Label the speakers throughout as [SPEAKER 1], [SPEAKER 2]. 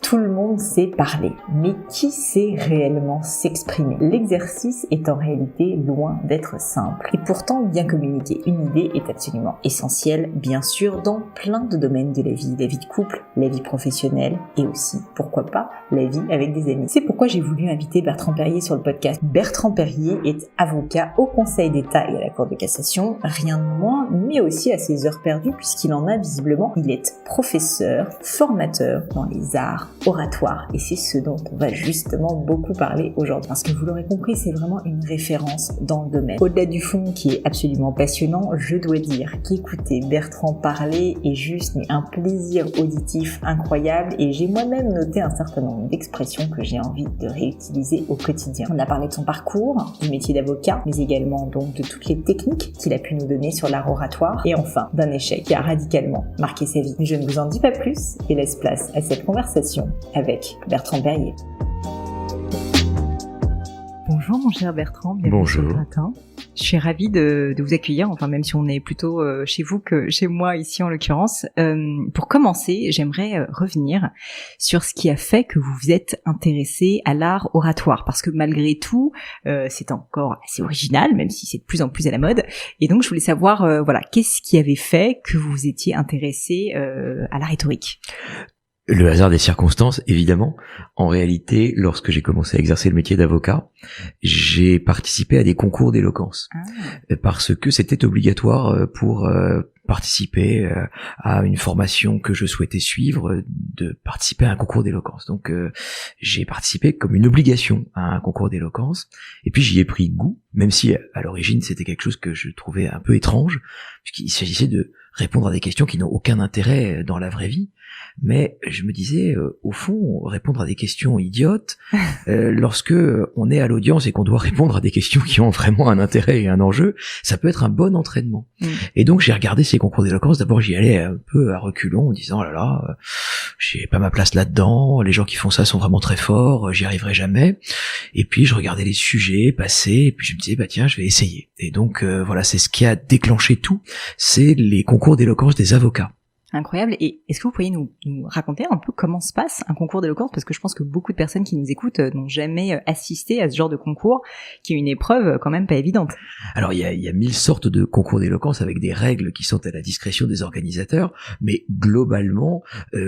[SPEAKER 1] Tout le monde sait parler, mais qui sait réellement s'exprimer? L'exercice est en réalité loin d'être simple. Et pourtant, bien communiquer une idée est absolument essentiel, bien sûr, dans plein de domaines de la vie de couple, la vie professionnelle et aussi, pourquoi pas, la vie avec des amis. C'est pourquoi j'ai voulu inviter Bertrand Perrier sur le podcast. Bertrand Perrier est avocat au Conseil d'État et à la Cour de cassation, rien de moins, mais aussi à ses heures perdues puisqu'il en a visiblement. Il est professeur, formateur dans les arts oratoires et c'est ce dont on va justement beaucoup parler aujourd'hui. Parce que vous l'aurez compris, c'est vraiment une référence dans le domaine. Au-delà du fond qui est absolument passionnant, je dois dire qu'écouter Bertrand parler est juste un plaisir auditif incroyable et j'ai moi-même noté un certain nombre d'expressions que j'ai envie de réutiliser au quotidien. On a parlé de son parcours, du métier d'avocat, mais également donc de toutes les techniques qu'il a pu nous donner sur l'art oratoire et enfin d'un échec qui a radicalement marqué sa vie. Je ne vous en dis pas plus et laisse place à cette conversation avec Bertrand Perrier. Bonjour mon cher Bertrand, bienvenue sur le matin. Je suis ravie de vous accueillir, enfin même si on est plutôt chez vous que chez moi ici en l'occurrence. Pour commencer, j'aimerais revenir sur ce qui a fait que vous vous êtes intéressé à l'art oratoire, parce que malgré tout, c'est encore assez original, même si c'est de plus en plus à la mode. Et donc je voulais savoir, qu'est-ce qui avait fait que vous vous étiez intéressé à la rhétorique ?
[SPEAKER 2] Le hasard des circonstances, évidemment. En réalité, lorsque j'ai commencé à exercer le métier d'avocat, j'ai participé à des concours d'éloquence. Parce que c'était obligatoire pour participer à une formation que je souhaitais suivre, de participer à un concours d'éloquence. Donc j'ai participé comme une obligation à un concours d'éloquence. Et puis j'y ai pris goût, même si à l'origine c'était quelque chose que je trouvais un peu étrange, puisqu'il s'agissait de répondre à des questions qui n'ont aucun intérêt dans la vraie vie. Mais je me disais, au fond, répondre à des questions idiotes, lorsque on est à l'audience et qu'on doit répondre à des questions qui ont vraiment un intérêt et un enjeu, ça peut être un bon entraînement. Et donc j'ai regardé ces concours d'éloquence. D'abord j'y allais un peu à reculons en disant, oh là là, j'ai pas ma place là-dedans, les gens qui font ça sont vraiment très forts, j'y arriverai jamais. Et puis je regardais les sujets passer, et puis je me disais, bah tiens, je vais essayer. Et donc voilà, c'est ce qui a déclenché tout, c'est les concours d'éloquence des avocats.
[SPEAKER 1] Incroyable. Et est-ce que vous pourriez nous raconter un peu comment se passe un concours d'éloquence? Parce que je pense que beaucoup de personnes qui nous écoutent n'ont jamais assisté à ce genre de concours, qui est une épreuve quand même pas évidente.
[SPEAKER 2] Alors il y a 1000 sortes de concours d'éloquence avec des règles qui sont à la discrétion des organisateurs, mais globalement,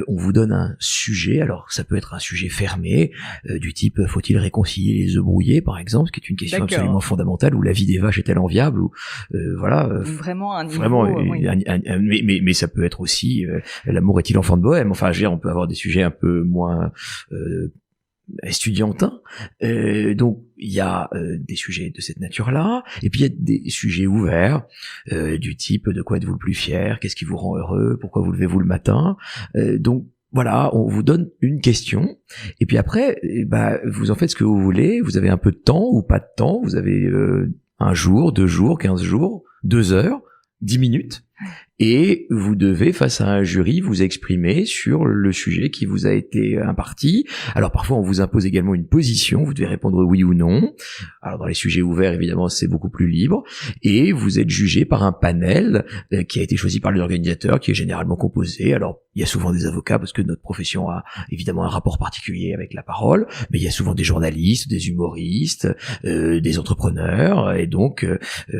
[SPEAKER 2] on vous donne un sujet. Alors ça peut être un sujet fermé, du type faut-il réconcilier les œufs brouillés, par exemple, ce qui est une question absolument fondamentale, ou la vie des vaches est-elle enviable, ou
[SPEAKER 1] vraiment un niveau,
[SPEAKER 2] vraiment, mais ça peut être aussi l'amour est-il enfant de bohème. Enfin, on peut avoir des sujets un peu moins estudiantins. Donc, il y a des sujets de cette nature-là, et puis il y a des sujets ouverts, du type de quoi êtes-vous le plus fier, qu'est-ce qui vous rend heureux, pourquoi vous levez-vous le matin. Donc, voilà, on vous donne une question, et puis après, vous en faites ce que vous voulez, vous avez un peu de temps ou pas de temps, vous avez un jour, 2 jours, 15 jours, 2 heures, 10 minutes, et vous devez, face à un jury, vous exprimer sur le sujet qui vous a été imparti. Alors parfois on vous impose également une position, vous devez répondre oui ou non. Alors dans les sujets ouverts, évidemment, c'est beaucoup plus libre, et vous êtes jugé par un panel qui a été choisi par l'organisateur, qui est généralement composé. Alors il y a souvent des avocats, parce que notre profession a évidemment un rapport particulier avec la parole, mais il y a souvent des journalistes, des humoristes, des entrepreneurs, et donc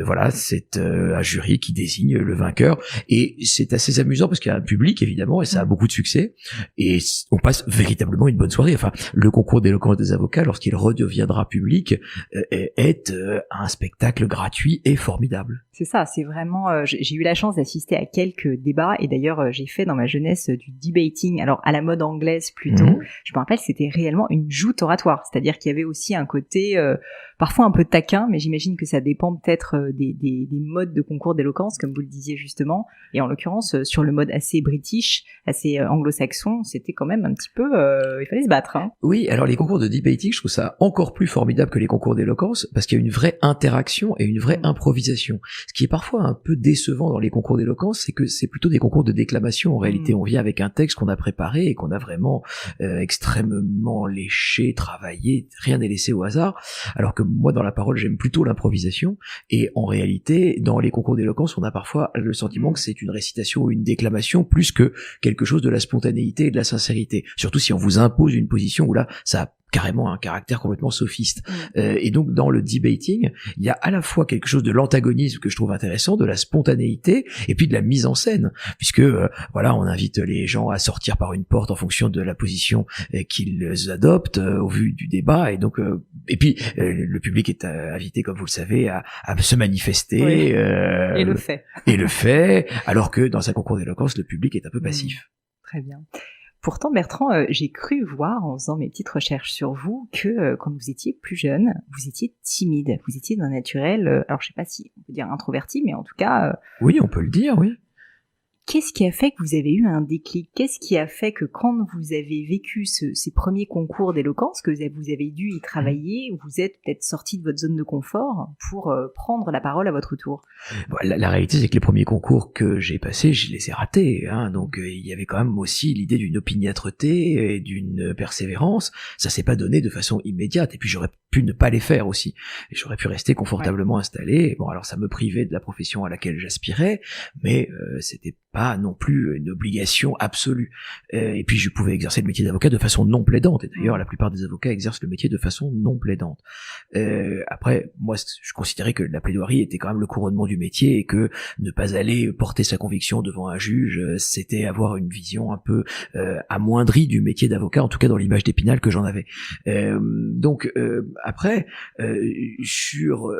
[SPEAKER 2] voilà, c'est un jury qui désigne le vainqueur. Et c'est assez amusant parce qu'il y a un public, évidemment, et ça a beaucoup de succès, et on passe véritablement une bonne soirée. Enfin, le concours d'éloquence des avocats, lorsqu'il redeviendra public, est un spectacle gratuit et formidable.
[SPEAKER 1] C'est ça, c'est vraiment... j'ai eu la chance d'assister à quelques débats, et d'ailleurs j'ai fait dans ma jeunesse du debating, alors à la mode anglaise plutôt. Je me rappelle, c'était réellement une joute oratoire, c'est-à-dire qu'il y avait aussi un côté parfois un peu taquin, mais j'imagine que ça dépend peut-être des modes de concours d'éloquence, comme vous le disiez justement. Et en l'occurrence, sur le mode assez british, assez anglo-saxon, c'était quand même un petit peu... il fallait se battre.
[SPEAKER 2] Oui, alors les concours de debating, je trouve ça encore plus formidable que les concours d'éloquence, parce qu'il y a une vraie interaction et une vraie improvisation. Ce qui est parfois un peu décevant dans les concours d'éloquence, c'est que c'est plutôt des concours de déclamation. En réalité, on vient avec un texte qu'on a préparé et qu'on a vraiment extrêmement léché, travaillé, rien n'est laissé au hasard. Alors que moi, dans la parole, j'aime plutôt l'improvisation. Et en réalité, dans les concours d'éloquence, on a parfois le sentiment que c'est une récitation ou une déclamation plus que quelque chose de la spontanéité et de la sincérité. Surtout si on vous impose une position où là, ça a carrément un caractère complètement sophiste. Et donc dans le debating, il y a à la fois quelque chose de l'antagonisme que je trouve intéressant, de la spontanéité, et puis de la mise en scène, puisque voilà, on invite les gens à sortir par une porte en fonction de la position qu'ils adoptent au vu du débat, et donc et puis le public est invité, comme vous le savez, à se manifester.
[SPEAKER 1] Oui. Et le fait.
[SPEAKER 2] Et le fait, alors que dans un concours d'éloquence, le public est un peu passif.
[SPEAKER 1] Très bien. Pourtant, Bertrand, j'ai cru voir, en faisant mes petites recherches sur vous, que quand vous étiez plus jeune, vous étiez timide. Vous étiez d'un naturel, alors je sais pas si on peut dire introverti, mais en tout cas...
[SPEAKER 2] Oui, on peut le dire, oui.
[SPEAKER 1] Qu'est-ce qui a fait que vous avez eu un déclic? Qu'est-ce qui a fait que quand vous avez vécu ces premiers concours d'éloquence, que vous avez dû y travailler, vous êtes peut-être sorti de votre zone de confort pour prendre la parole à votre tour?
[SPEAKER 2] Bon, la réalité, c'est que les premiers concours que j'ai passés, je les ai ratés. Donc il y avait quand même aussi l'idée d'une opiniâtreté et d'une persévérance. Ça s'est pas donné de façon immédiate. Et puis j'aurais pu ne pas les faire aussi. Et j'aurais pu rester confortablement installé. Bon, alors ça me privait de la profession à laquelle j'aspirais, mais c'était pas non plus une obligation absolue. Et puis je pouvais exercer le métier d'avocat de façon non plaidante. Et d'ailleurs, la plupart des avocats exercent le métier de façon non plaidante. Après, moi, je considérais que la plaidoirie était quand même le couronnement du métier, et que ne pas aller porter sa conviction devant un juge, c'était avoir une vision un peu amoindrie du métier d'avocat, en tout cas dans l'image d'Épinal que j'en avais. Donc après, sur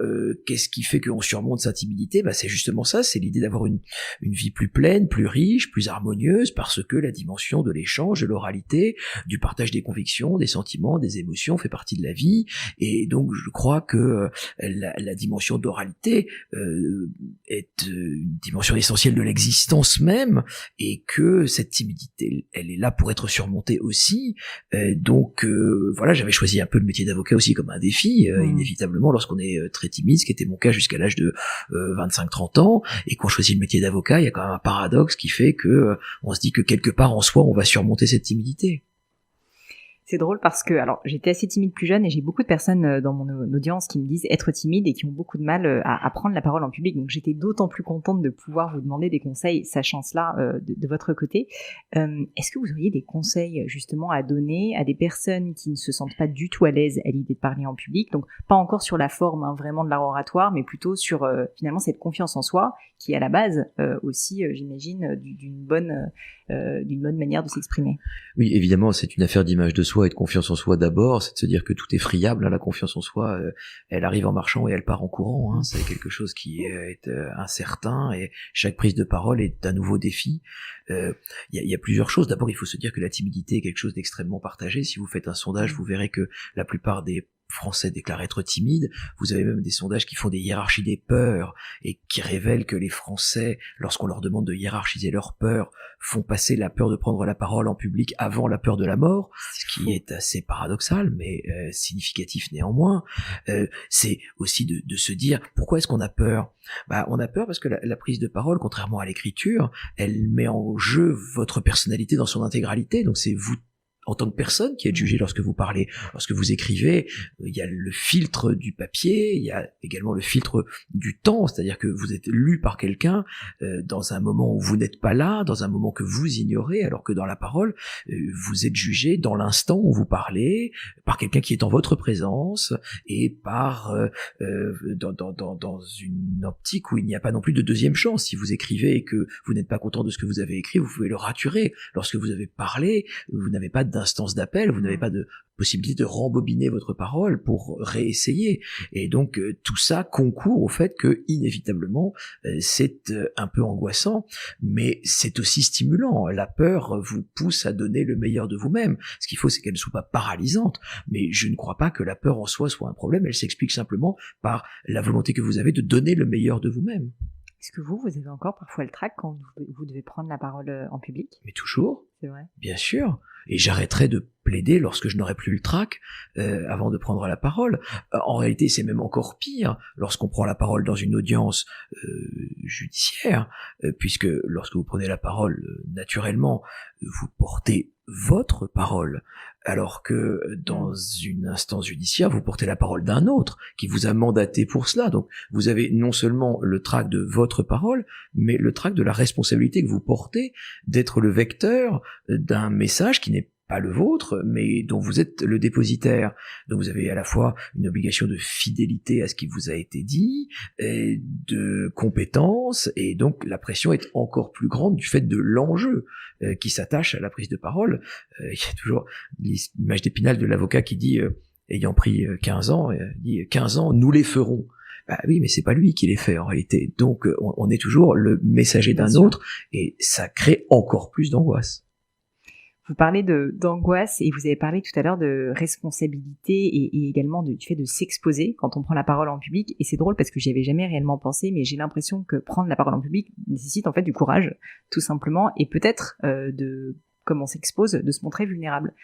[SPEAKER 2] qu'est-ce qui fait qu'on surmonte sa timidité, c'est justement ça, c'est l'idée d'avoir une vie plus pleine, plus riche, plus harmonieuse, parce que la dimension de l'échange, de l'oralité, du partage des convictions, des sentiments, des émotions fait partie de la vie. Et donc je crois que la dimension d'oralité est une dimension essentielle de l'existence même, et que cette timidité, elle est là pour être surmontée aussi. Donc voilà, j'avais choisi un peu le métier d'avocat aussi comme un défi, inévitablement, lorsqu'on est très timide, ce qui était mon cas jusqu'à l'âge de 25-30 ans, et qu'on choisit le métier d'avocat, il y a quand même un paradoxe qui fait que on se dit que quelque part en soi, on va surmonter cette timidité.
[SPEAKER 1] C'est drôle parce que, alors, j'étais assez timide plus jeune et j'ai beaucoup de personnes dans mon audience qui me disent être timide et qui ont beaucoup de mal à prendre la parole en public. Donc, j'étais d'autant plus contente de pouvoir vous demander des conseils, sachant cela de votre côté. Est-ce que vous auriez des conseils justement à donner à des personnes qui ne se sentent pas du tout à l'aise à l'idée de parler en public? Donc, pas encore sur la forme vraiment de l'art oratoire, mais plutôt sur finalement cette confiance en soi qui est à la base aussi, j'imagine, d'une bonne manière de s'exprimer.
[SPEAKER 2] Oui, évidemment, c'est une affaire d'image de soi et de confiance en soi d'abord, c'est de se dire que tout est friable, la confiance en soi, elle arrive en marchant et elle part en courant, c'est quelque chose qui est incertain, et chaque prise de parole est un nouveau défi. Il y a plusieurs choses. D'abord, il faut se dire que la timidité est quelque chose d'extrêmement partagé. Si vous faites un sondage, vous verrez que la plupart des Français déclarent être timides. Vous avez même des sondages qui font des hiérarchies des peurs et qui révèlent que les Français, lorsqu'on leur demande de hiérarchiser leurs peurs, font passer la peur de prendre la parole en public avant la peur de la mort, ce qui est assez paradoxal, mais significatif néanmoins. C'est aussi de se dire, pourquoi est-ce qu'on a peur? On a peur parce que la prise de parole, contrairement à l'écriture, elle met en jeu votre personnalité dans son intégralité, donc c'est vous en tant que personne qui est jugée lorsque vous parlez, lorsque vous écrivez. Il y a le filtre du papier, il y a également le filtre du temps, c'est-à-dire que vous êtes lu par quelqu'un dans un moment où vous n'êtes pas là, dans un moment que vous ignorez, alors que dans la parole, vous êtes jugé dans l'instant où vous parlez, par quelqu'un qui est en votre présence, et par dans une optique où il n'y a pas non plus de deuxième chance. Si vous écrivez et que vous n'êtes pas content de ce que vous avez écrit, vous pouvez le raturer. Lorsque vous avez parlé, vous n'avez pas d'instance d'appel, vous n'avez pas de possibilité de rembobiner votre parole pour réessayer. Et donc tout ça concourt au fait que inévitablement c'est un peu angoissant, mais c'est aussi stimulant. La peur vous pousse à donner le meilleur de vous-même. Ce qu'il faut, c'est qu'elle ne soit pas paralysante, mais je ne crois pas que la peur en soi soit un problème. Elle s'explique simplement par la volonté que vous avez de donner le meilleur de vous-même.
[SPEAKER 1] Est-ce que vous avez encore parfois le trac quand vous devez prendre la parole en public?
[SPEAKER 2] Mais toujours.
[SPEAKER 1] C'est vrai.
[SPEAKER 2] Bien sûr. Et j'arrêterai de plaider lorsque je n'aurai plus le trac avant de prendre la parole. En réalité, c'est même encore pire lorsqu'on prend la parole dans une audience judiciaire, puisque lorsque vous prenez la parole, naturellement, vous portez votre parole, alors que dans une instance judiciaire, vous portez la parole d'un autre qui vous a mandaté pour cela. Donc, vous avez non seulement le trac de votre parole, mais le trac de la responsabilité que vous portez d'être le vecteur d'un message qui n'est pas le vôtre, mais dont vous êtes le dépositaire. Donc vous avez à la fois une obligation de fidélité à ce qui vous a été dit, et de compétence, et donc la pression est encore plus grande du fait de l'enjeu qui s'attache à la prise de parole. Il y a toujours l'image d'Épinal de l'avocat qui dit, ayant pris 15 ans, dit 15 ans, nous les ferons. Bah oui, mais c'est pas lui qui les fait en réalité. Donc on est toujours le messager d'un autre, et ça crée encore plus d'angoisse.
[SPEAKER 1] Vous parlez d'angoisse et vous avez parlé tout à l'heure de responsabilité et également du fait de s'exposer quand on prend la parole en public. Et c'est drôle parce que j'y avais jamais réellement pensé, mais j'ai l'impression que prendre la parole en public nécessite en fait du courage, tout simplement, et peut-être comme on s'expose, de se montrer vulnérable.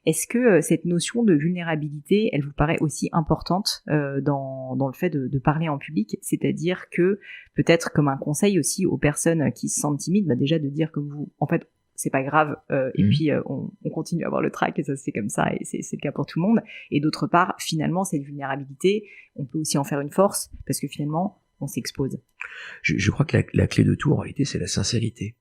[SPEAKER 1] Est-ce que cette notion de vulnérabilité, elle vous paraît aussi importante dans le fait de parler en public? C'est-à-dire que peut-être comme un conseil aussi aux personnes qui se sentent timides, bah déjà de dire comme vous, en fait, c'est pas grave, et puis on continue à avoir le trac, et ça se fait comme ça, et c'est le cas pour tout le monde. Et d'autre part, finalement, cette vulnérabilité, on peut aussi en faire une force, parce que finalement, on s'expose.
[SPEAKER 2] Je crois que la clé de tout, en réalité, c'est la sincérité.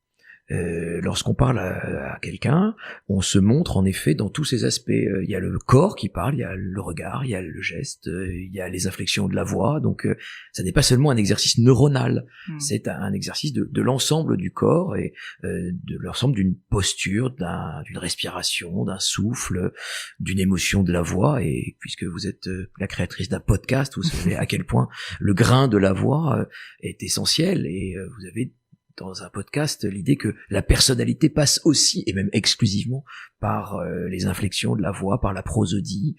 [SPEAKER 2] Lorsqu'on parle à quelqu'un, on se montre en effet dans tous ses aspects. Il y a le corps qui parle, il y a le regard, il y a le geste, il y a les inflexions de la voix. Donc ça n'est pas seulement un exercice neuronal, c'est un exercice de l'ensemble du corps et de l'ensemble d'une posture, d'une respiration, d'un souffle, d'une émotion de la voix. Et puisque vous êtes la créatrice d'un podcast, vous savez à quel point le grain de la voix est essentiel, et vous avez dans un podcast l'idée que la personnalité passe aussi, et même exclusivement, par les inflexions de la voix, par la prosodie,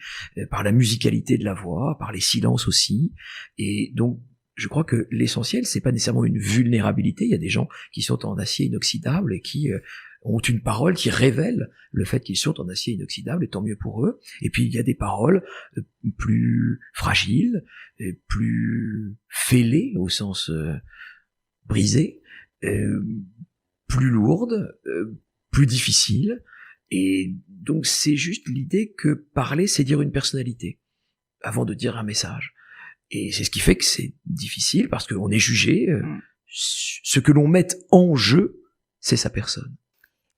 [SPEAKER 2] par la musicalité de la voix, par les silences aussi. Et donc, je crois que l'essentiel, c'est pas nécessairement une vulnérabilité. Il y a des gens qui sont en acier inoxydable et qui ont une parole qui révèle le fait qu'ils sont en acier inoxydable, et tant mieux pour eux. Et puis, il y a des paroles plus fragiles, plus fêlées, au sens brisé, plus lourde, plus difficile, et donc c'est juste l'idée que parler, c'est dire une personnalité avant de dire un message. Et c'est ce qui fait que c'est difficile, parce qu'on est jugé, ce que l'on met en jeu, c'est sa personne.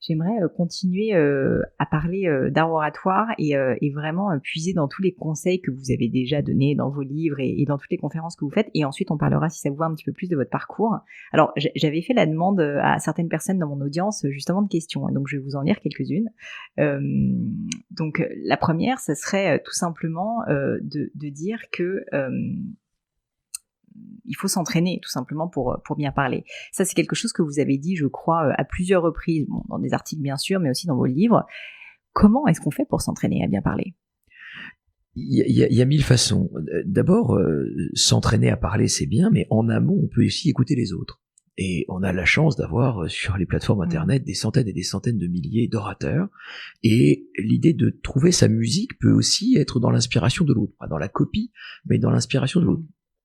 [SPEAKER 1] J'aimerais continuer à parler d'art oratoire et vraiment puiser dans tous les conseils que vous avez déjà donnés dans vos livres et dans toutes les conférences que vous faites. Et ensuite, on parlera, si ça vous va, un petit peu plus de votre parcours. Alors, j'avais fait la demande à certaines personnes dans mon audience, justement, de questions. Donc, je vais vous en lire quelques-unes. Donc, la première, ça serait tout simplement de dire que il faut s'entraîner tout simplement pour bien parler. Ça, c'est quelque chose que vous avez dit, je crois, à plusieurs reprises, bon, dans des articles bien sûr, mais aussi dans vos livres. Comment est-ce qu'on fait pour s'entraîner à bien parler ?
[SPEAKER 2] Il y a 1000 façons. D'abord, s'entraîner à parler, c'est bien, mais en amont, on peut aussi écouter les autres. Et on a la chance d'avoir sur les plateformes internet des centaines et des centaines de milliers d'orateurs. Et l'idée de trouver sa musique peut aussi être dans l'inspiration de l'autre. Pas dans la copie, mais dans l'inspiration de l'autre.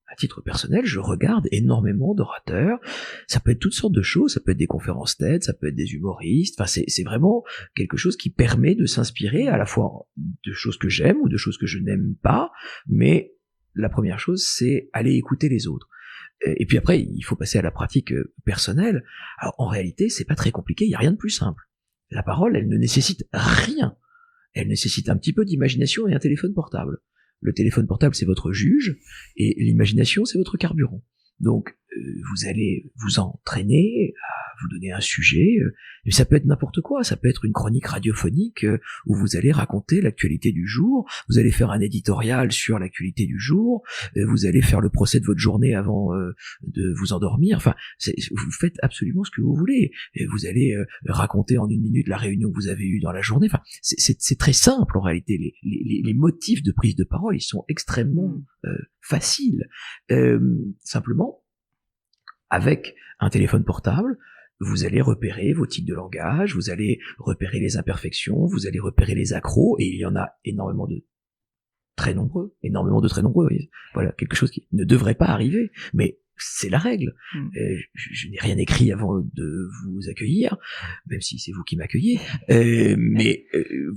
[SPEAKER 2] À titre personnel, je regarde énormément d'orateurs. Ça peut être toutes sortes de choses, ça peut être des conférences TED, ça peut être des humoristes. Enfin, c'est vraiment quelque chose qui permet de s'inspirer à la fois de choses que j'aime ou de choses que je n'aime pas. Mais la première chose, c'est aller écouter les autres. Et puis après, il faut passer à la pratique personnelle. Alors, en réalité, c'est pas très compliqué, il y a rien de plus simple. La parole, elle ne nécessite rien. Elle nécessite un petit peu d'imagination et un téléphone portable. Le téléphone portable, c'est votre juge, et l'imagination, c'est votre carburant. Donc, vous allez vous entraîner à vous donner un sujet, mais ça peut être n'importe quoi, ça peut être une chronique radiophonique où vous allez raconter l'actualité du jour, vous allez faire un éditorial sur l'actualité du jour, vous allez faire le procès de votre journée avant de vous endormir, enfin, vous faites absolument ce que vous voulez, et vous allez raconter en 1 minute la réunion que vous avez eue dans la journée, enfin, c'est très simple en réalité, les motifs de prise de parole, ils sont extrêmement faciles, simplement, avec un téléphone portable, vous allez repérer vos tics de langage, vous allez repérer les imperfections, vous allez repérer les accros, et il y en a énormément de très nombreux. Voilà, quelque chose qui ne devrait pas arriver, mais c'est la règle. Je n'ai rien écrit avant de vous accueillir, même si c'est vous qui m'accueillez.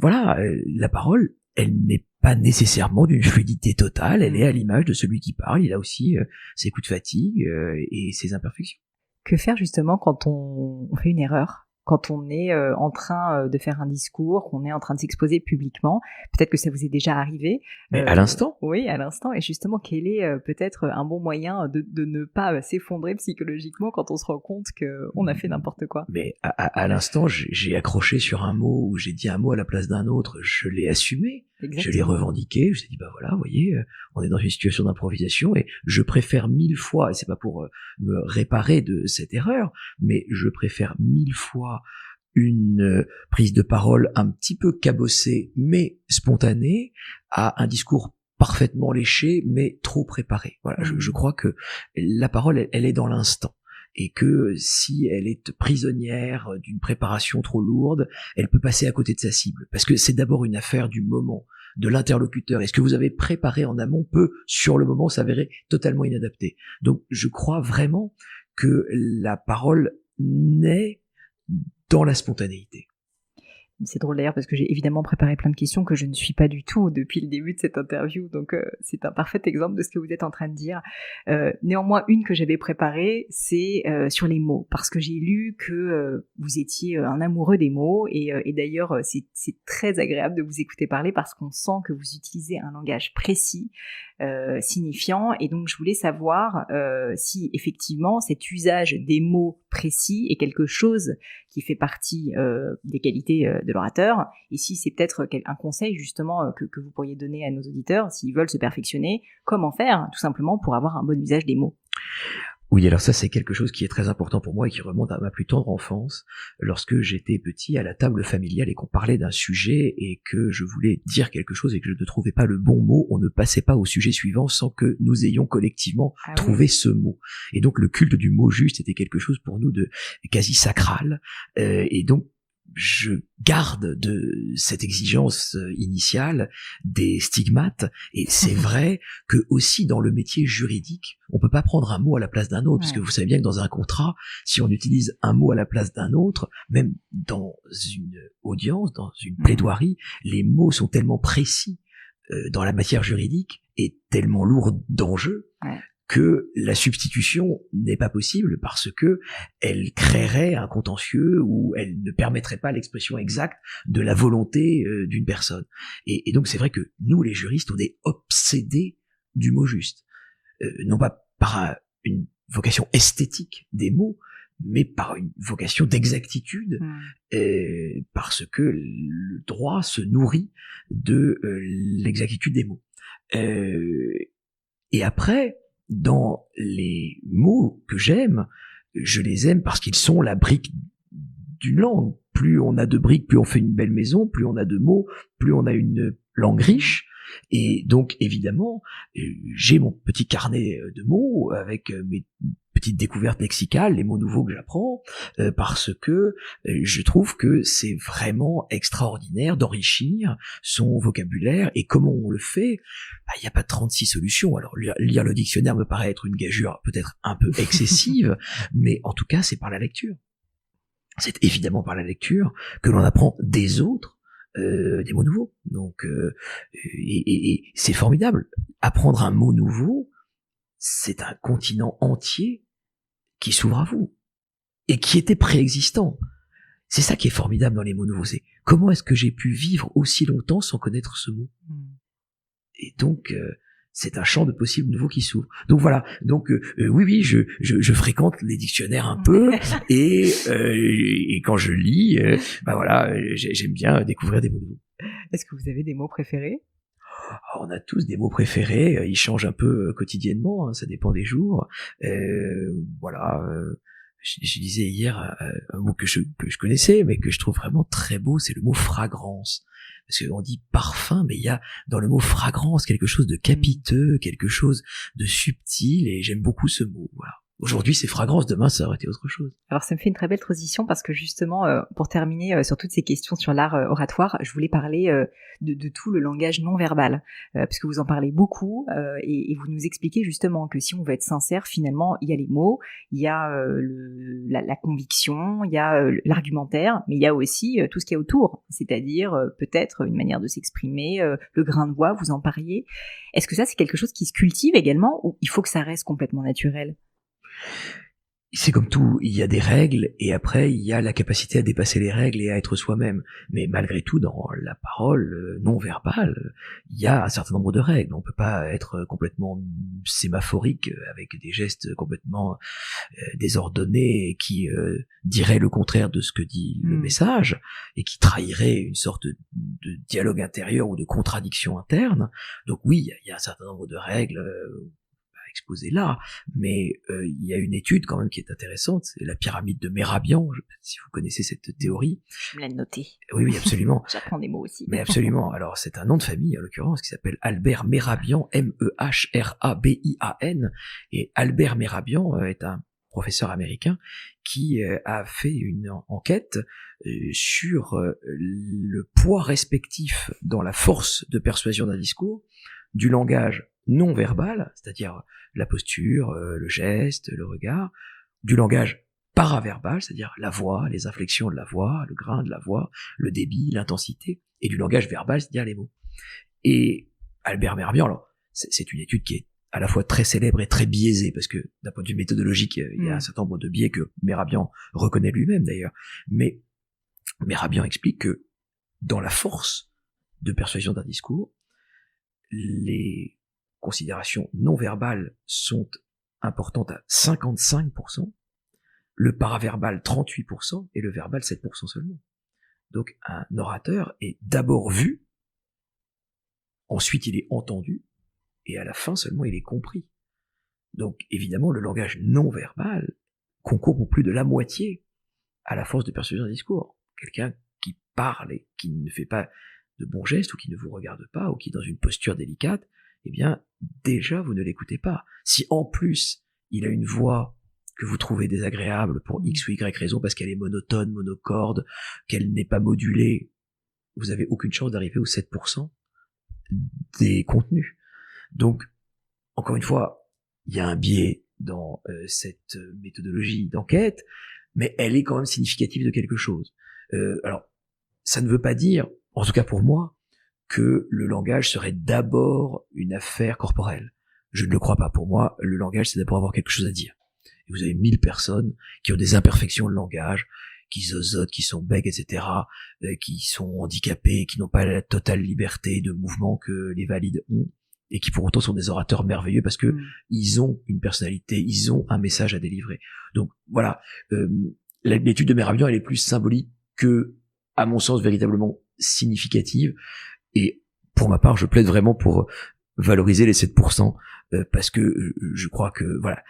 [SPEAKER 2] Voilà, la parole, elle n'est pas nécessairement d'une fluidité totale, elle est à l'image de celui qui parle, il a aussi ses coups de fatigue et ses imperfections.
[SPEAKER 1] Que faire justement quand on fait une erreur ? Quand on est en train de faire un discours, qu'on est en train de s'exposer publiquement, peut-être que ça vous est déjà arrivé.
[SPEAKER 2] Mais à l'instant ?
[SPEAKER 1] Oui, à l'instant. Et justement, quel est peut-être un bon moyen de ne pas s'effondrer psychologiquement quand on se rend compte qu'on a fait n'importe quoi ?
[SPEAKER 2] Mais à l'instant, j'ai accroché sur un mot, ou j'ai dit un mot à la place d'un autre, je l'ai assumé.
[SPEAKER 1] Exactement.
[SPEAKER 2] Je l'ai revendiqué, je me suis dit, bah voilà, vous voyez, on est dans une situation d'improvisation, et je préfère 1000 fois, et c'est pas pour me réparer de cette erreur, mais je préfère 1000 fois une prise de parole un petit peu cabossée, mais spontanée, à un discours parfaitement léché, mais trop préparé. Voilà, je crois que la parole, elle est dans l'instant. Et que si elle est prisonnière d'une préparation trop lourde, elle peut passer à côté de sa cible. Parce que c'est d'abord une affaire du moment, de l'interlocuteur. Et ce que vous avez préparé en amont peut, sur le moment, s'avérer totalement inadapté. Donc, je crois vraiment que la parole naît dans la spontanéité.
[SPEAKER 1] C'est drôle d'ailleurs parce que j'ai évidemment préparé plein de questions que je ne suis pas du tout depuis le début de cette interview, donc c'est un parfait exemple de ce que vous êtes en train de dire. Néanmoins, une que j'avais préparée, c'est sur les mots, parce que j'ai lu que vous étiez un amoureux des mots, et d'ailleurs c'est très agréable de vous écouter parler parce qu'on sent que vous utilisez un langage précis, signifiant, et donc je voulais savoir si effectivement cet usage des mots précis est quelque chose qui fait partie des qualités de l'orateur, et si c'est peut-être un conseil justement que vous pourriez donner à nos auditeurs s'ils veulent se perfectionner, comment faire tout simplement pour avoir un bon usage des mots.
[SPEAKER 2] Oui, alors ça c'est quelque chose qui est très important pour moi et qui remonte à ma plus tendre enfance, lorsque j'étais petit à la table familiale et qu'on parlait d'un sujet et que je voulais dire quelque chose et que je ne trouvais pas le bon mot, on ne passait pas au sujet suivant sans que nous ayons collectivement trouvé ce mot. Et donc le culte du mot juste était quelque chose pour nous de quasi sacral, et donc je garde de cette exigence initiale des stigmates, et c'est vrai que aussi dans le métier juridique, on peut pas prendre un mot à la place d'un autre, parce que vous savez bien que dans un contrat, si on utilise un mot à la place d'un autre, même dans une audience, dans une plaidoirie, les mots sont tellement précis dans la matière juridique et tellement lourds d'enjeux que la substitution n'est pas possible parce que elle créerait un contentieux ou elle ne permettrait pas l'expression exacte de la volonté d'une personne. Et donc c'est vrai que nous, les juristes, on est obsédés du mot juste. Non pas par une vocation esthétique des mots, mais par une vocation d'exactitude, parce que le droit se nourrit de l'exactitude des mots. Et après, dans les mots que j'aime, je les aime parce qu'ils sont la brique d'une langue. Plus on a de briques, plus on fait une belle maison, plus on a de mots, plus on a une langue riche. Et donc, évidemment, j'ai mon petit carnet de mots avec mes petites découvertes lexicales, les mots nouveaux que j'apprends, parce que je trouve que c'est vraiment extraordinaire d'enrichir son vocabulaire, et comment on le fait, il n'y a pas 36 solutions. Alors, lire le dictionnaire me paraît être une gageure peut-être un peu excessive, mais en tout cas, c'est par la lecture. C'est évidemment par la lecture que l'on apprend des autres, des mots nouveaux. Donc, et c'est formidable. Apprendre un mot nouveau, c'est un continent entier qui s'ouvre à vous et qui était préexistant. C'est ça qui est formidable dans les mots nouveaux. C'est comment est-ce que j'ai pu vivre aussi longtemps sans connaître ce mot. Et donc, c'est un champ de possibles nouveaux qui s'ouvre. Donc voilà. Donc oui, je fréquente les dictionnaires un peu et quand je lis, voilà, j'aime bien découvrir des mots nouveaux.
[SPEAKER 1] Est-ce que vous avez des mots préférés ?
[SPEAKER 2] On a tous des mots préférés, ils changent un peu quotidiennement, ça dépend des jours. Voilà, je disais hier un mot que je connaissais, mais que je trouve vraiment très beau, c'est le mot fragrance. Parce qu'on dit parfum, mais il y a dans le mot fragrance quelque chose de capiteux, quelque chose de subtil, et j'aime beaucoup ce mot. Voilà. Aujourd'hui, c'est Fragrance, demain, ça aurait été autre chose.
[SPEAKER 1] Alors, ça me fait une très belle transition parce que justement, pour terminer sur toutes ces questions sur l'art oratoire, je voulais parler de tout le langage non verbal, puisque vous en parlez beaucoup et vous nous expliquez justement que si on veut être sincère, finalement, il y a les mots, il y a la conviction, il y a l'argumentaire, mais il y a aussi tout ce qu'il y a autour, c'est-à-dire peut-être une manière de s'exprimer, le grain de voix, vous en parliez. Est-ce que ça, c'est quelque chose qui se cultive également ou il faut que ça reste complètement naturel ?
[SPEAKER 2] C'est comme tout, il y a des règles et après il y a la capacité à dépasser les règles et à être soi-même. Mais malgré tout, dans la parole non verbale, il y a un certain nombre de règles. On peut pas être complètement sémaphorique avec des gestes complètement désordonnés qui diraient le contraire de ce que dit le message et qui trahiraient une sorte de dialogue intérieur ou de contradiction interne. Donc oui, il y a un certain nombre de règles exposé là, mais il y a une étude quand même qui est intéressante, c'est la pyramide de Mehrabian, si vous connaissez cette théorie.
[SPEAKER 1] Je me l'ai noté.
[SPEAKER 2] Oui, absolument.
[SPEAKER 1] J'apprends des mots aussi.
[SPEAKER 2] Mais absolument. Alors c'est un nom de famille en l'occurrence qui s'appelle Albert Mehrabian, Mehrabian, et Albert Mehrabian est un professeur américain qui a fait une enquête sur le poids respectif dans la force de persuasion d'un discours du langage non verbal, c'est-à-dire la posture, le geste, le regard, du langage paraverbal, c'est-à-dire la voix, les inflexions de la voix, le grain de la voix, le débit, l'intensité, et du langage verbal, c'est-à-dire les mots. Et Albert Mehrabian, alors, c'est une étude qui est à la fois très célèbre et très biaisée, parce que d'un point de vue méthodologique, il y a un certain nombre de biais que Mehrabian reconnaît lui-même d'ailleurs, mais Mehrabian explique que dans la force de persuasion d'un discours, les considérations non verbales sont importantes à 55%, le paraverbal 38% et le verbal 7% seulement. Donc un orateur est d'abord vu, ensuite il est entendu, et à la fin seulement il est compris. Donc évidemment le langage non verbal concourt pour plus de la moitié à la force de persuasion d'un discours. Quelqu'un qui parle et qui ne fait pas de bons gestes, ou qui ne vous regarde pas, ou qui est dans une posture délicate, eh bien, déjà, vous ne l'écoutez pas. Si en plus, il a une voix que vous trouvez désagréable pour X ou Y raison, parce qu'elle est monotone, monocorde, qu'elle n'est pas modulée, vous avez aucune chance d'arriver aux 7% des contenus. Donc, encore une fois, il y a un biais dans cette méthodologie d'enquête, mais elle est quand même significative de quelque chose. Alors, ça ne veut pas dire, en tout cas pour moi, que le langage serait d'abord une affaire corporelle. Je ne le crois pas. Pour moi, le langage, c'est d'abord avoir quelque chose à dire. Et vous avez 1000 personnes qui ont des imperfections de langage, qui zozotent, qui sont bègues, etc., qui sont handicapés, qui n'ont pas la totale liberté de mouvement que les valides ont, et qui pour autant sont des orateurs merveilleux parce que ils ont une personnalité, ils ont un message à délivrer. Donc voilà, l'étude de Mehrabian, elle est plus symbolique que, à mon sens, véritablement significative. Et pour ma part, je plaide vraiment pour valoriser les 7%, parce que je crois que voilà,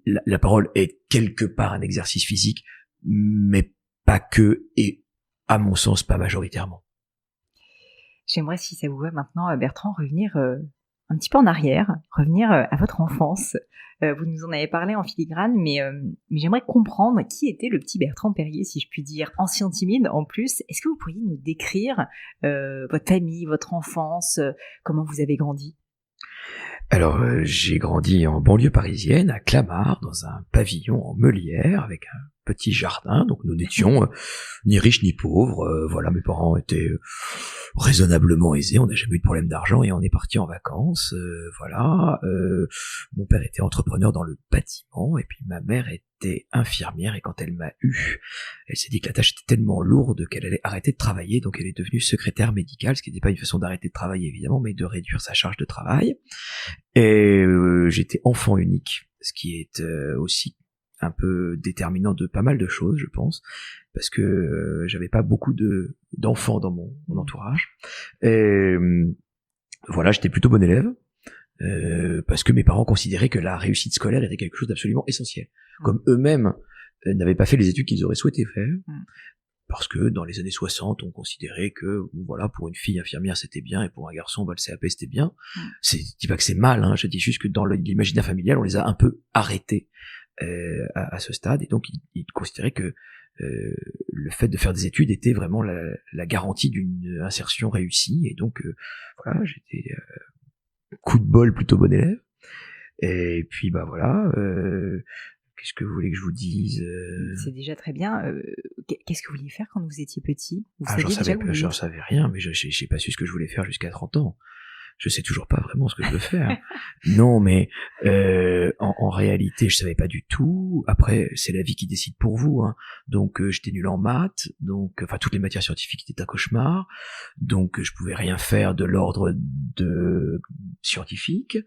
[SPEAKER 2] la parole est quelque part un exercice physique, mais pas que, et à mon sens pas majoritairement.
[SPEAKER 1] J'aimerais, si ça vous va maintenant, Bertrand, revenir un petit peu en arrière, revenir à votre enfance. Vous nous en avez parlé en filigrane, mais j'aimerais comprendre qui était le petit Bertrand Perrier, si je puis dire, ancien timide en plus. Est-ce que vous pourriez nous décrire votre famille, votre enfance, comment vous avez grandi ?
[SPEAKER 2] Alors, j'ai grandi en banlieue parisienne, à Clamart, dans un pavillon en meulière, avec un petit jardin, donc nous n'étions ni riches ni pauvres, voilà, mes parents étaient raisonnablement aisés, on n'a jamais eu de problème d'argent et on est parti en vacances, voilà, mon père était entrepreneur dans le bâtiment et puis ma mère était infirmière et quand elle m'a eu, elle s'est dit que la tâche était tellement lourde qu'elle allait arrêter de travailler, donc elle est devenue secrétaire médicale, ce qui n'était pas une façon d'arrêter de travailler évidemment, mais de réduire sa charge de travail, et j'étais enfant unique, ce qui est aussi un peu déterminant de pas mal de choses, je pense, parce que j'avais pas beaucoup d'enfants dans mon entourage. Et voilà, j'étais plutôt bon élève, parce que mes parents considéraient que la réussite scolaire était quelque chose d'absolument essentiel. Comme eux-mêmes n'avaient pas fait les études qu'ils auraient souhaité faire, parce que dans les années 60, on considérait que, voilà, pour une fille infirmière c'était bien, et pour un garçon, le CAP c'était bien. Je dis pas que c'est mal, hein, je dis juste que dans l'imaginaire familial, on les a un peu arrêtés à ce stade, et donc il considérait que le fait de faire des études était vraiment la garantie d'une insertion réussie, et donc voilà, j'étais coup de bol plutôt bon élève, et puis bah voilà, qu'est-ce que vous voulez que je vous dise?
[SPEAKER 1] C'est déjà très bien. Qu'est-ce que vous vouliez faire quand vous étiez petit? Vous
[SPEAKER 2] j'en
[SPEAKER 1] saviez déjà que vous
[SPEAKER 2] j'en
[SPEAKER 1] vouliez...
[SPEAKER 2] savais rien, mais j'ai pas su ce que je voulais faire jusqu'à 30 ans. Je sais toujours pas vraiment ce que je veux faire. Non, mais en réalité, je savais pas du tout. Après, c'est la vie qui décide pour vous, hein. Donc, j'étais nul en maths, donc, enfin, toutes les matières scientifiques étaient un cauchemar. Donc, je pouvais rien faire de l'ordre de scientifique.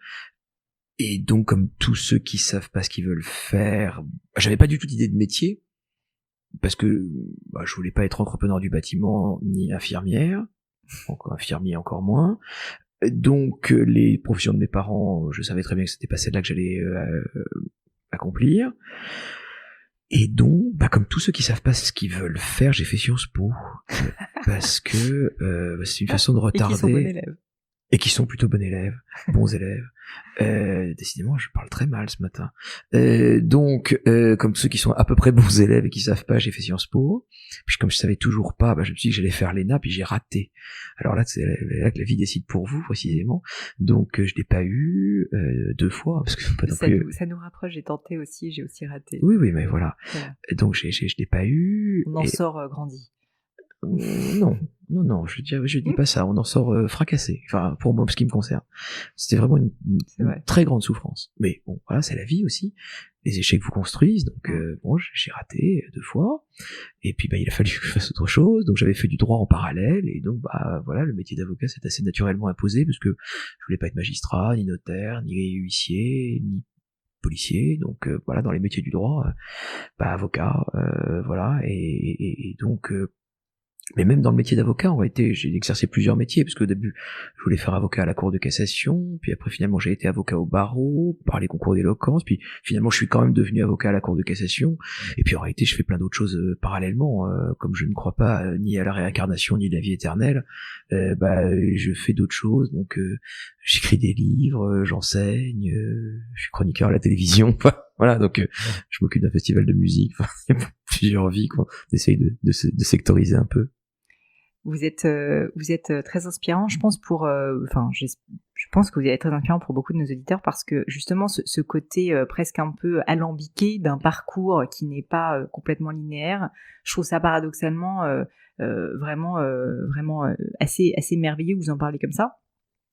[SPEAKER 2] Et donc, comme tous ceux qui savent pas ce qu'ils veulent faire, j'avais pas du tout d'idée de métier, parce que je voulais pas être entrepreneur du bâtiment ni infirmière, encore infirmier encore moins. Donc les professions de mes parents, je savais très bien que c'était pas celle-là que j'allais accomplir. Et donc, comme tous ceux qui savent pas ce qu'ils veulent faire, j'ai fait Sciences Po, parce que c'est une façon de retarder.
[SPEAKER 1] Et qui sont bons élèves.
[SPEAKER 2] Et qui sont plutôt bons élèves, bons élèves. Décidément, je parle très mal ce matin. Donc, comme ceux qui sont à peu près bons élèves et qui savent pas, j'ai fait Sciences Po. Puis comme je savais toujours pas, je me suis dit que j'allais faire l'ENA, puis j'ai raté. Alors là, c'est là que la vie décide pour vous, précisément. Donc, je l'ai pas eu 2 fois, parce que pas non plus...
[SPEAKER 1] Ça nous rapproche, j'ai tenté aussi, j'ai aussi raté.
[SPEAKER 2] Oui, mais voilà. Donc, je l'ai pas eu.
[SPEAKER 1] On en sort grandi.
[SPEAKER 2] Non, je dis pas ça, on en sort fracassé, enfin pour moi, ce qui me concerne. C'était vraiment une très grande souffrance. Mais bon, voilà, c'est la vie aussi. Les échecs vous construisent, donc j'ai raté 2 fois, et puis il a fallu que je fasse autre chose, donc j'avais fait du droit en parallèle, et donc voilà, le métier d'avocat s'est assez naturellement imposé, parce que je voulais pas être magistrat, ni notaire, ni huissier, ni policier, donc voilà, dans les métiers du droit, avocat, voilà, et donc... mais même dans le métier d'avocat, en réalité, j'ai exercé plusieurs métiers, parce qu'au début, je voulais faire avocat à la Cour de cassation, puis après, finalement, j'ai été avocat au barreau, par les concours d'éloquence, puis finalement, je suis quand même devenu avocat à la Cour de cassation, et puis en réalité, je fais plein d'autres choses parallèlement, comme je ne crois pas ni à la réincarnation, ni à la vie éternelle, je fais d'autres choses, donc j'écris des livres, j'enseigne, je suis chroniqueur à la télévision, voilà, donc je m'occupe d'un festival de musique, plusieurs vies, quoi. On essaye de sectoriser un peu.
[SPEAKER 1] Vous êtes très inspirant, je pense je pense que vous êtes très inspirant pour beaucoup de nos auditeurs, parce que justement ce côté presque un peu alambiqué d'un parcours qui n'est pas complètement linéaire, je trouve ça paradoxalement vraiment assez merveilleux que vous en parlez comme ça.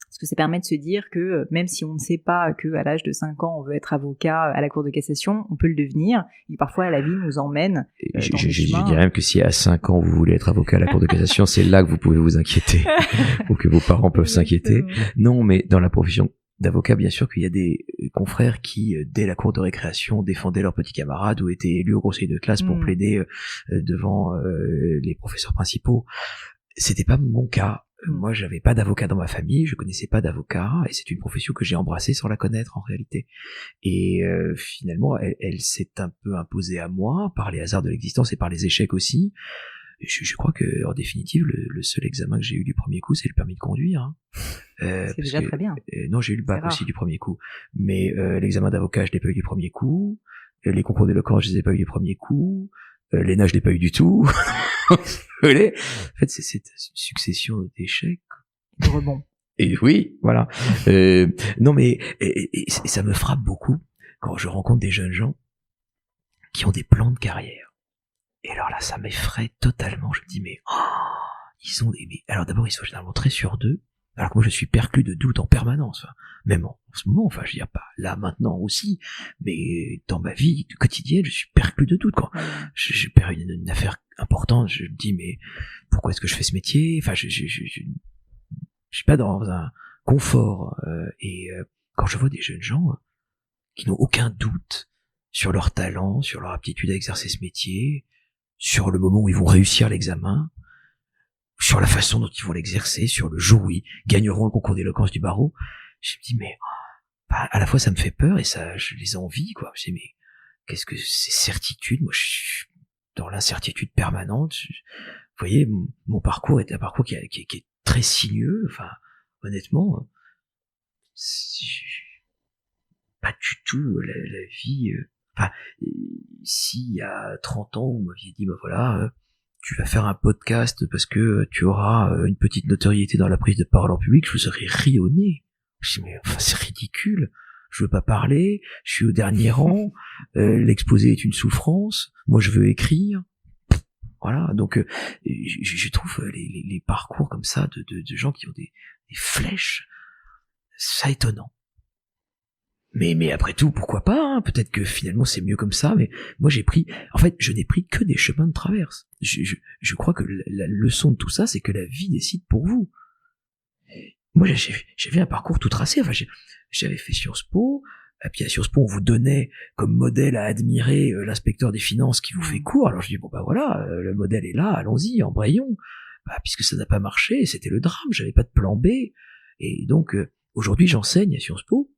[SPEAKER 1] Parce que ça permet de se dire que même si on ne sait pas qu'à l'âge de 5 ans on veut être avocat à la Cour de cassation, on peut le devenir. Et parfois la vie nous emmène dans des chemins. Je dirais
[SPEAKER 2] même que si à 5 ans vous voulez être avocat à la Cour de cassation, c'est là que vous pouvez vous inquiéter, ou que vos parents peuvent s'inquiéter. Non, mais dans la profession d'avocat, bien sûr qu'il y a des confrères qui, dès la cour de récréation, défendaient leurs petits camarades ou étaient élus au conseil de classe pour plaider devant les professeurs principaux. C'était pas mon cas. Moi, j'avais pas d'avocat dans ma famille, je connaissais pas d'avocat, et c'est une profession que j'ai embrassée sans la connaître en réalité. Et finalement, elle s'est un peu imposée à moi par les hasards de l'existence et par les échecs aussi. Je crois que, en définitive, le seul examen que j'ai eu du premier coup, c'est le permis de conduire. Hein.
[SPEAKER 1] C'est déjà très bien.
[SPEAKER 2] Non, j'ai eu le bac aussi du premier coup, mais l'examen d'avocat, je l'ai pas eu du premier coup. Les concours d'éloquence, je les ai pas eu du premier coup. L'ENA, je l'ai pas eu du tout. En fait, c'est une succession d'échecs.
[SPEAKER 1] De rebond.
[SPEAKER 2] Et oui, voilà. Non, mais et ça me frappe beaucoup quand je rencontre des jeunes gens qui ont des plans de carrière. Et alors là, ça m'effraie totalement. Je me dis, mais ils ont des... Alors d'abord, ils sont généralement très sûrs d'eux, alors que moi, je suis perclus de doutes en permanence. Même en ce moment, je veux dire pas là maintenant aussi, mais dans ma vie quotidienne, je suis perclus de doutes. Quand je perds une affaire importante, je me dis, mais pourquoi est-ce que je fais ce métier? Enfin, je suis pas dans un confort. Et quand je vois des jeunes gens qui n'ont aucun doute sur leur talent, sur leur aptitude à exercer ce métier, sur le moment où ils vont réussir l'examen, sur la façon dont ils vont l'exercer, sur le jour où ils gagneront le concours d'éloquence du barreau, je me dis, mais à la fois ça me fait peur et ça, je les envie, quoi. Je me dis, mais qu'est-ce que ces certitudes? Moi, je suis dans l'incertitude permanente. Vous voyez, mon parcours est un parcours qui est très sinueux. Enfin, honnêtement, pas du tout la vie Enfin, s'il y a 30 ans, vous m'aviez dit, voilà, tu vas faire un podcast parce que tu auras une petite notoriété dans la prise de parole en public, je vous aurais ri au nez. Je dis, mais enfin, c'est ridicule. Je veux pas parler, je suis au dernier rang, l'exposé est une souffrance, moi je veux écrire. Voilà, donc je trouve les parcours comme ça de gens qui ont des flèches, ça étonnant. Mais après tout, pourquoi pas, hein, peut-être que finalement c'est mieux comme ça, mais moi je n'ai pris que des chemins de traverse. Je crois que la leçon de tout ça, c'est que la vie décide pour vous. Moi j'avais un parcours tout tracé, enfin j'avais fait Sciences Po, et puis à Sciences Po on vous donnait comme modèle à admirer l'inspecteur des finances qui vous fait cours, alors je dis voilà, le modèle est là, allons-y, embrayons, puisque ça n'a pas marché, c'était le drame, j'avais pas de plan B, et donc aujourd'hui j'enseigne à Sciences Po,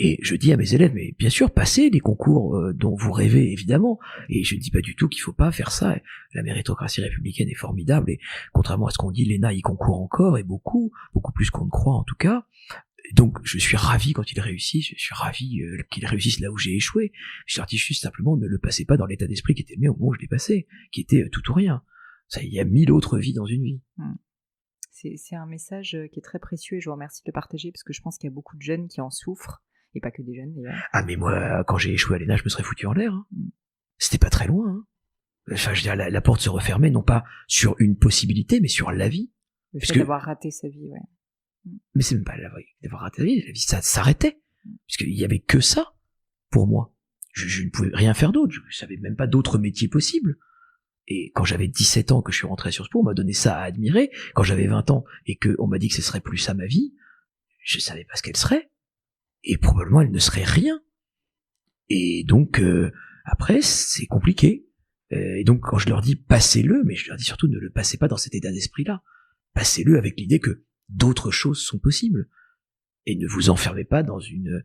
[SPEAKER 2] et je dis à mes élèves, mais bien sûr, passez les concours dont vous rêvez, évidemment. Et je ne dis pas du tout qu'il faut pas faire ça. La méritocratie républicaine est formidable, et contrairement à ce qu'on dit, l'ENA y concourt encore, et beaucoup plus qu'on ne croit en tout cas. Donc je suis ravi quand il réussit, je suis ravi qu'il réussisse là où j'ai échoué. Je leur dis juste simplement, ne le passez pas dans l'état d'esprit qui était le mien au moment où je l'ai passé, qui était tout ou rien. Ça, il y a 1000 autres vies dans une vie.
[SPEAKER 1] C'est un message qui est très précieux, et je vous remercie de le partager, parce que je pense qu'il y a beaucoup de jeunes qui en souffrent. Et pas que des jeunes, d'ailleurs.
[SPEAKER 2] Ah, mais moi, quand j'ai échoué à l'ENA, je me serais foutu en l'air. Hein. C'était pas très loin. Hein. Enfin, je veux dire, la porte se refermait, non pas sur une possibilité, mais sur la vie.
[SPEAKER 1] Le fait d'avoir raté sa vie, ouais.
[SPEAKER 2] Mais c'est même pas d'avoir raté la vie, ça s'arrêtait. Parce qu'il y avait que ça, pour moi. Je ne pouvais rien faire d'autre, je savais même pas d'autres métiers possibles. Et quand j'avais 17 ans que je suis rentré à Sciences Po, on m'a donné ça à admirer. Quand j'avais 20 ans et qu'on m'a dit que ce serait plus ça ma vie, je savais pas ce qu'elle serait. Et probablement elle ne serait rien. Et donc après c'est compliqué. Et donc quand je leur dis passez-le, mais je leur dis surtout ne le passez pas dans cet état d'esprit-là. Passez-le avec l'idée que d'autres choses sont possibles. Et ne vous enfermez pas dans une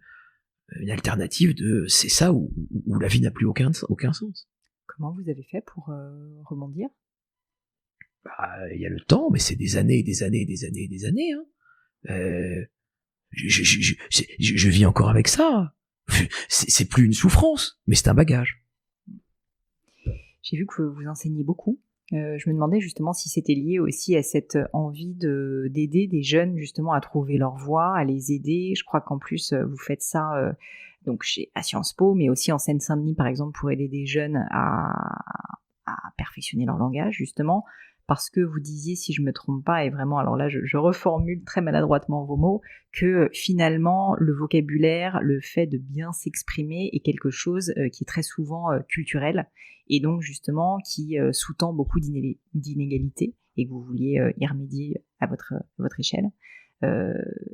[SPEAKER 2] alternative de c'est ça où la vie n'a plus aucun sens.
[SPEAKER 1] Comment vous avez fait pour rebondir ?
[SPEAKER 2] Il y a le temps, mais c'est des années et des années et des années et des années. Hein. Je vis encore avec ça. C'est plus une souffrance, mais c'est un bagage.
[SPEAKER 1] J'ai vu que vous enseignez beaucoup. Je me demandais justement si c'était lié aussi à cette envie d'aider des jeunes justement à trouver leur voie, à les aider. Je crois qu'en plus vous faites ça donc à Sciences Po, mais aussi en Seine-Saint-Denis par exemple pour aider des jeunes à perfectionner leur langage justement. Parce que vous disiez, si je me trompe pas, et vraiment, alors là, je reformule très maladroitement vos mots, que finalement, le vocabulaire, le fait de bien s'exprimer est quelque chose qui est très souvent culturel, et donc justement qui sous-tend beaucoup d'inégalités, et que vous vouliez y remédier à votre échelle.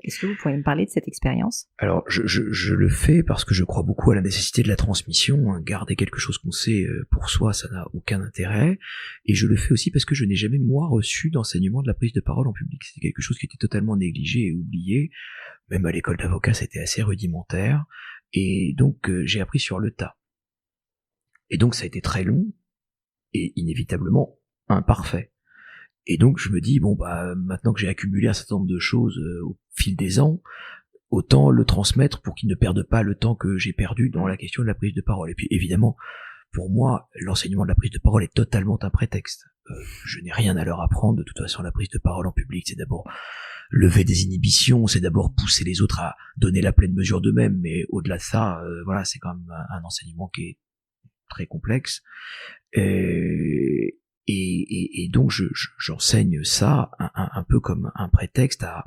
[SPEAKER 1] Est-ce que vous pourriez me parler de cette expérience ?
[SPEAKER 2] Alors, je le fais parce que je crois beaucoup à la nécessité de la transmission. Hein. Garder quelque chose qu'on sait pour soi, ça n'a aucun intérêt. Et je le fais aussi parce que je n'ai jamais, moi, reçu d'enseignement de la prise de parole en public. C'était quelque chose qui était totalement négligé et oublié. Même à l'école d'avocat, c'était assez rudimentaire. Et donc, j'ai appris sur le tas. Et donc, ça a été très long et inévitablement imparfait. Et donc je me dis, maintenant que j'ai accumulé un certain nombre de choses au fil des ans, autant le transmettre pour qu'ils ne perdent pas le temps que j'ai perdu dans la question de la prise de parole. Et puis évidemment, pour moi, l'enseignement de la prise de parole est totalement un prétexte. Je n'ai rien à leur apprendre, de toute façon la prise de parole en public, c'est d'abord lever des inhibitions, c'est d'abord pousser les autres à donner la pleine mesure d'eux-mêmes, mais au-delà de ça, voilà, c'est quand même un enseignement qui est très complexe. Et donc j'enseigne ça un peu comme un prétexte à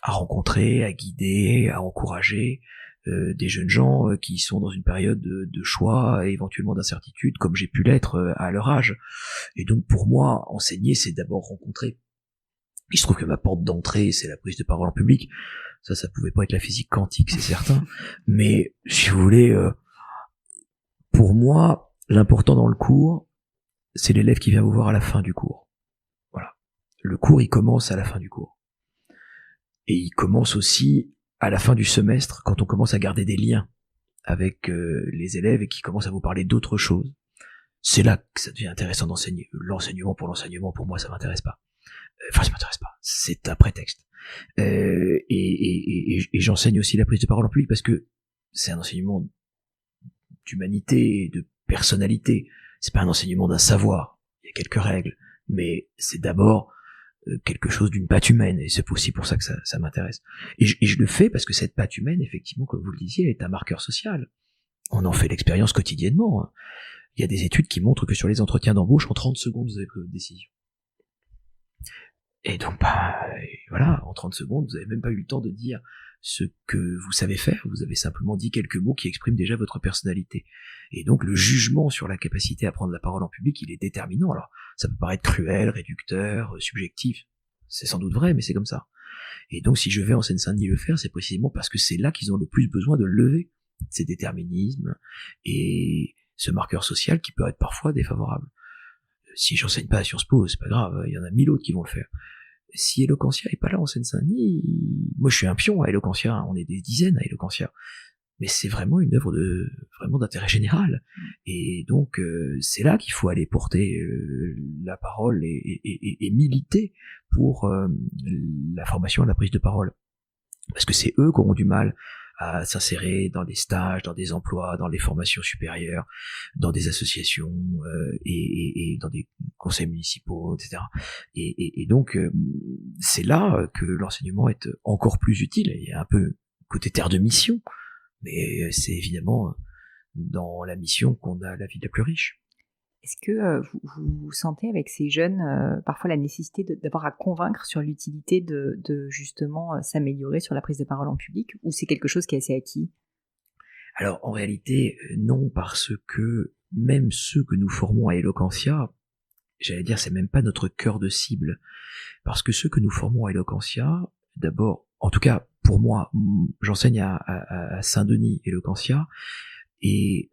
[SPEAKER 2] rencontrer, à guider, à encourager des jeunes gens qui sont dans une période de choix et éventuellement d'incertitude, comme j'ai pu l'être à leur âge. Et donc pour moi, enseigner, c'est d'abord rencontrer. Il se trouve que ma porte d'entrée, c'est la prise de parole en public. Ça pouvait pas être la physique quantique, c'est certain. Mais si vous voulez, pour moi, l'important dans le cours, c'est l'élève qui vient vous voir à la fin du cours. Voilà. Le cours, il commence à la fin du cours. Et il commence aussi à la fin du semestre, quand on commence à garder des liens avec les élèves et qui commencent à vous parler d'autres choses. C'est là que ça devient intéressant d'enseigner. L'enseignement, pour moi, ça m'intéresse pas. Enfin, ça m'intéresse pas. C'est un prétexte. Et j'enseigne aussi la prise de parole en public parce que c'est un enseignement d'humanité, de personnalité. C'est pas un enseignement d'un savoir. Il y a quelques règles, mais c'est d'abord quelque chose d'une patte humaine, et c'est aussi pour ça que ça m'intéresse. Et je le fais parce que cette patte humaine, effectivement, comme vous le disiez, est un marqueur social. On en fait l'expérience quotidiennement. Il y a des études qui montrent que sur les entretiens d'embauche, en 30 secondes, vous avez pris votre décision. Et donc, voilà, en 30 secondes, vous n'avez même pas eu le temps de dire ce que vous savez faire, vous avez simplement dit quelques mots qui expriment déjà votre personnalité. Et donc, le jugement sur la capacité à prendre la parole en public, il est déterminant. Alors, ça peut paraître cruel, réducteur, subjectif. C'est sans doute vrai, mais c'est comme ça. Et donc, si je vais en Seine-Saint-Denis le faire, c'est précisément parce que c'est là qu'ils ont le plus besoin de lever ces déterminismes et ce marqueur social qui peut être parfois défavorable. Si j'enseigne pas à Sciences Po, c'est pas grave, il y en a 1000 autres qui vont le faire. Si Eloquentia est pas là en Seine-Saint-Denis, moi je suis un pion à Eloquentia, on est des dizaines à Eloquentia, mais c'est vraiment une œuvre vraiment d'intérêt général, et donc c'est là qu'il faut aller porter la parole et militer pour la formation à la prise de parole, parce que c'est eux qui auront du mal à s'insérer dans des stages, dans des emplois, dans les formations supérieures, dans des associations et dans des conseils municipaux, etc. Et donc c'est là que l'enseignement est encore plus utile. Il y a un peu côté terre de mission, mais c'est évidemment dans la mission qu'on a la vie la plus riche.
[SPEAKER 1] Est-ce que vous sentez avec ces jeunes parfois la nécessité d'avoir à convaincre sur l'utilité de justement s'améliorer sur la prise de parole en public, ou c'est quelque chose qui est assez acquis?
[SPEAKER 2] Alors en réalité non, parce que même ceux que nous formons à Eloquentia, j'allais dire c'est même pas notre cœur de cible, parce que ceux que nous formons à Eloquentia, d'abord, en tout cas pour moi, j'enseigne à Saint-Denis Eloquentia, et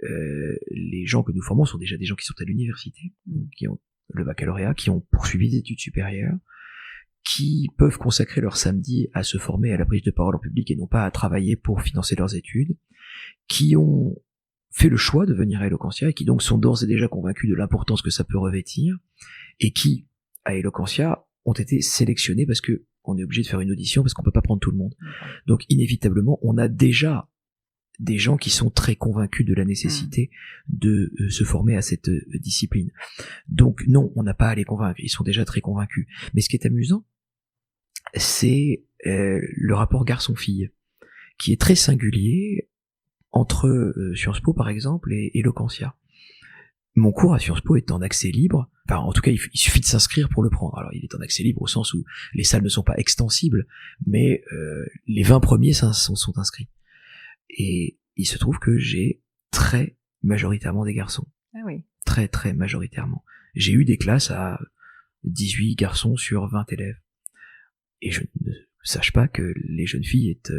[SPEAKER 2] les gens que nous formons sont déjà des gens qui sont à l'université, qui ont le baccalauréat, qui ont poursuivi des études supérieures, qui peuvent consacrer leur samedi à se former à la prise de parole en public et non pas à travailler pour financer leurs études, qui ont fait le choix de venir à Eloquentia et qui donc sont d'ores et déjà convaincus de l'importance que ça peut revêtir, et qui, à Eloquentia, ont été sélectionnés parce que on est obligé de faire une audition parce qu'on peut pas prendre tout le monde. Donc inévitablement, on a déjà des gens qui sont très convaincus de la nécessité de se former à cette discipline. Donc non, on n'a pas à les convaincre, ils sont déjà très convaincus. Mais ce qui est amusant, c'est le rapport garçon-fille, qui est très singulier entre Sciences Po par exemple et Eloquentia. Mon cours à Sciences Po est en accès libre, enfin en tout cas il suffit de s'inscrire pour le prendre. Alors il est en accès libre au sens où les salles ne sont pas extensibles, mais les 20 premiers sont inscrits. Et il se trouve que j'ai très majoritairement des garçons.
[SPEAKER 1] Ah oui.
[SPEAKER 2] Très très majoritairement. J'ai eu des classes à 18 garçons sur 20 élèves. Et je ne sache pas que les jeunes filles aient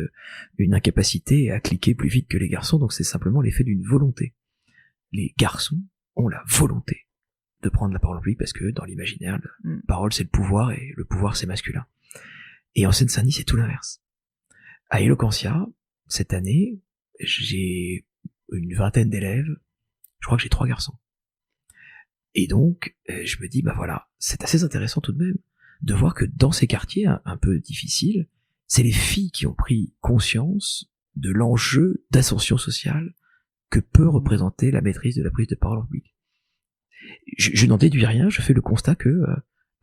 [SPEAKER 2] une incapacité à cliquer plus vite que les garçons, donc c'est simplement l'effet d'une volonté. Les garçons ont la volonté de prendre la parole en public parce que dans l'imaginaire, la parole c'est le pouvoir et le pouvoir c'est masculin. Et en Seine-Saint-Denis c'est tout l'inverse. À Eloquentia, cette année, j'ai une vingtaine d'élèves, je crois que j'ai 3 garçons. Et donc, je me dis, voilà, c'est assez intéressant tout de même de voir que dans ces quartiers un peu difficiles, c'est les filles qui ont pris conscience de l'enjeu d'ascension sociale que peut représenter la maîtrise de la prise de parole en public. Je n'en déduis rien, je fais le constat que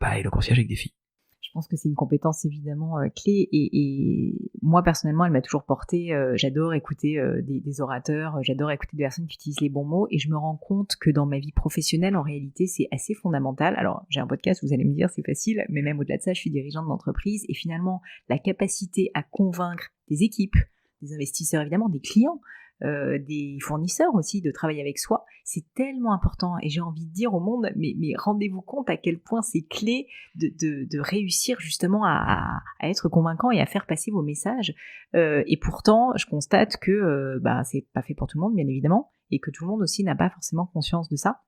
[SPEAKER 2] Eloquentia avec des filles.
[SPEAKER 1] Je pense que c'est une compétence évidemment clé, et moi personnellement elle m'a toujours portée, j'adore écouter des orateurs, j'adore écouter des personnes qui utilisent les bons mots, et je me rends compte que dans ma vie professionnelle en réalité c'est assez fondamental. Alors j'ai un podcast, vous allez me dire c'est facile, mais même au-delà de ça je suis dirigeante d'entreprise, et finalement la capacité à convaincre des équipes, des investisseurs évidemment, des clients, des fournisseurs aussi, de travailler avec soi, c'est tellement important. Et j'ai envie de dire au monde, mais rendez-vous compte à quel point c'est clé de réussir justement à être convaincant et à faire passer vos messages. Et pourtant, je constate que c'est pas fait pour tout le monde, bien évidemment, et que tout le monde aussi n'a pas forcément conscience de ça.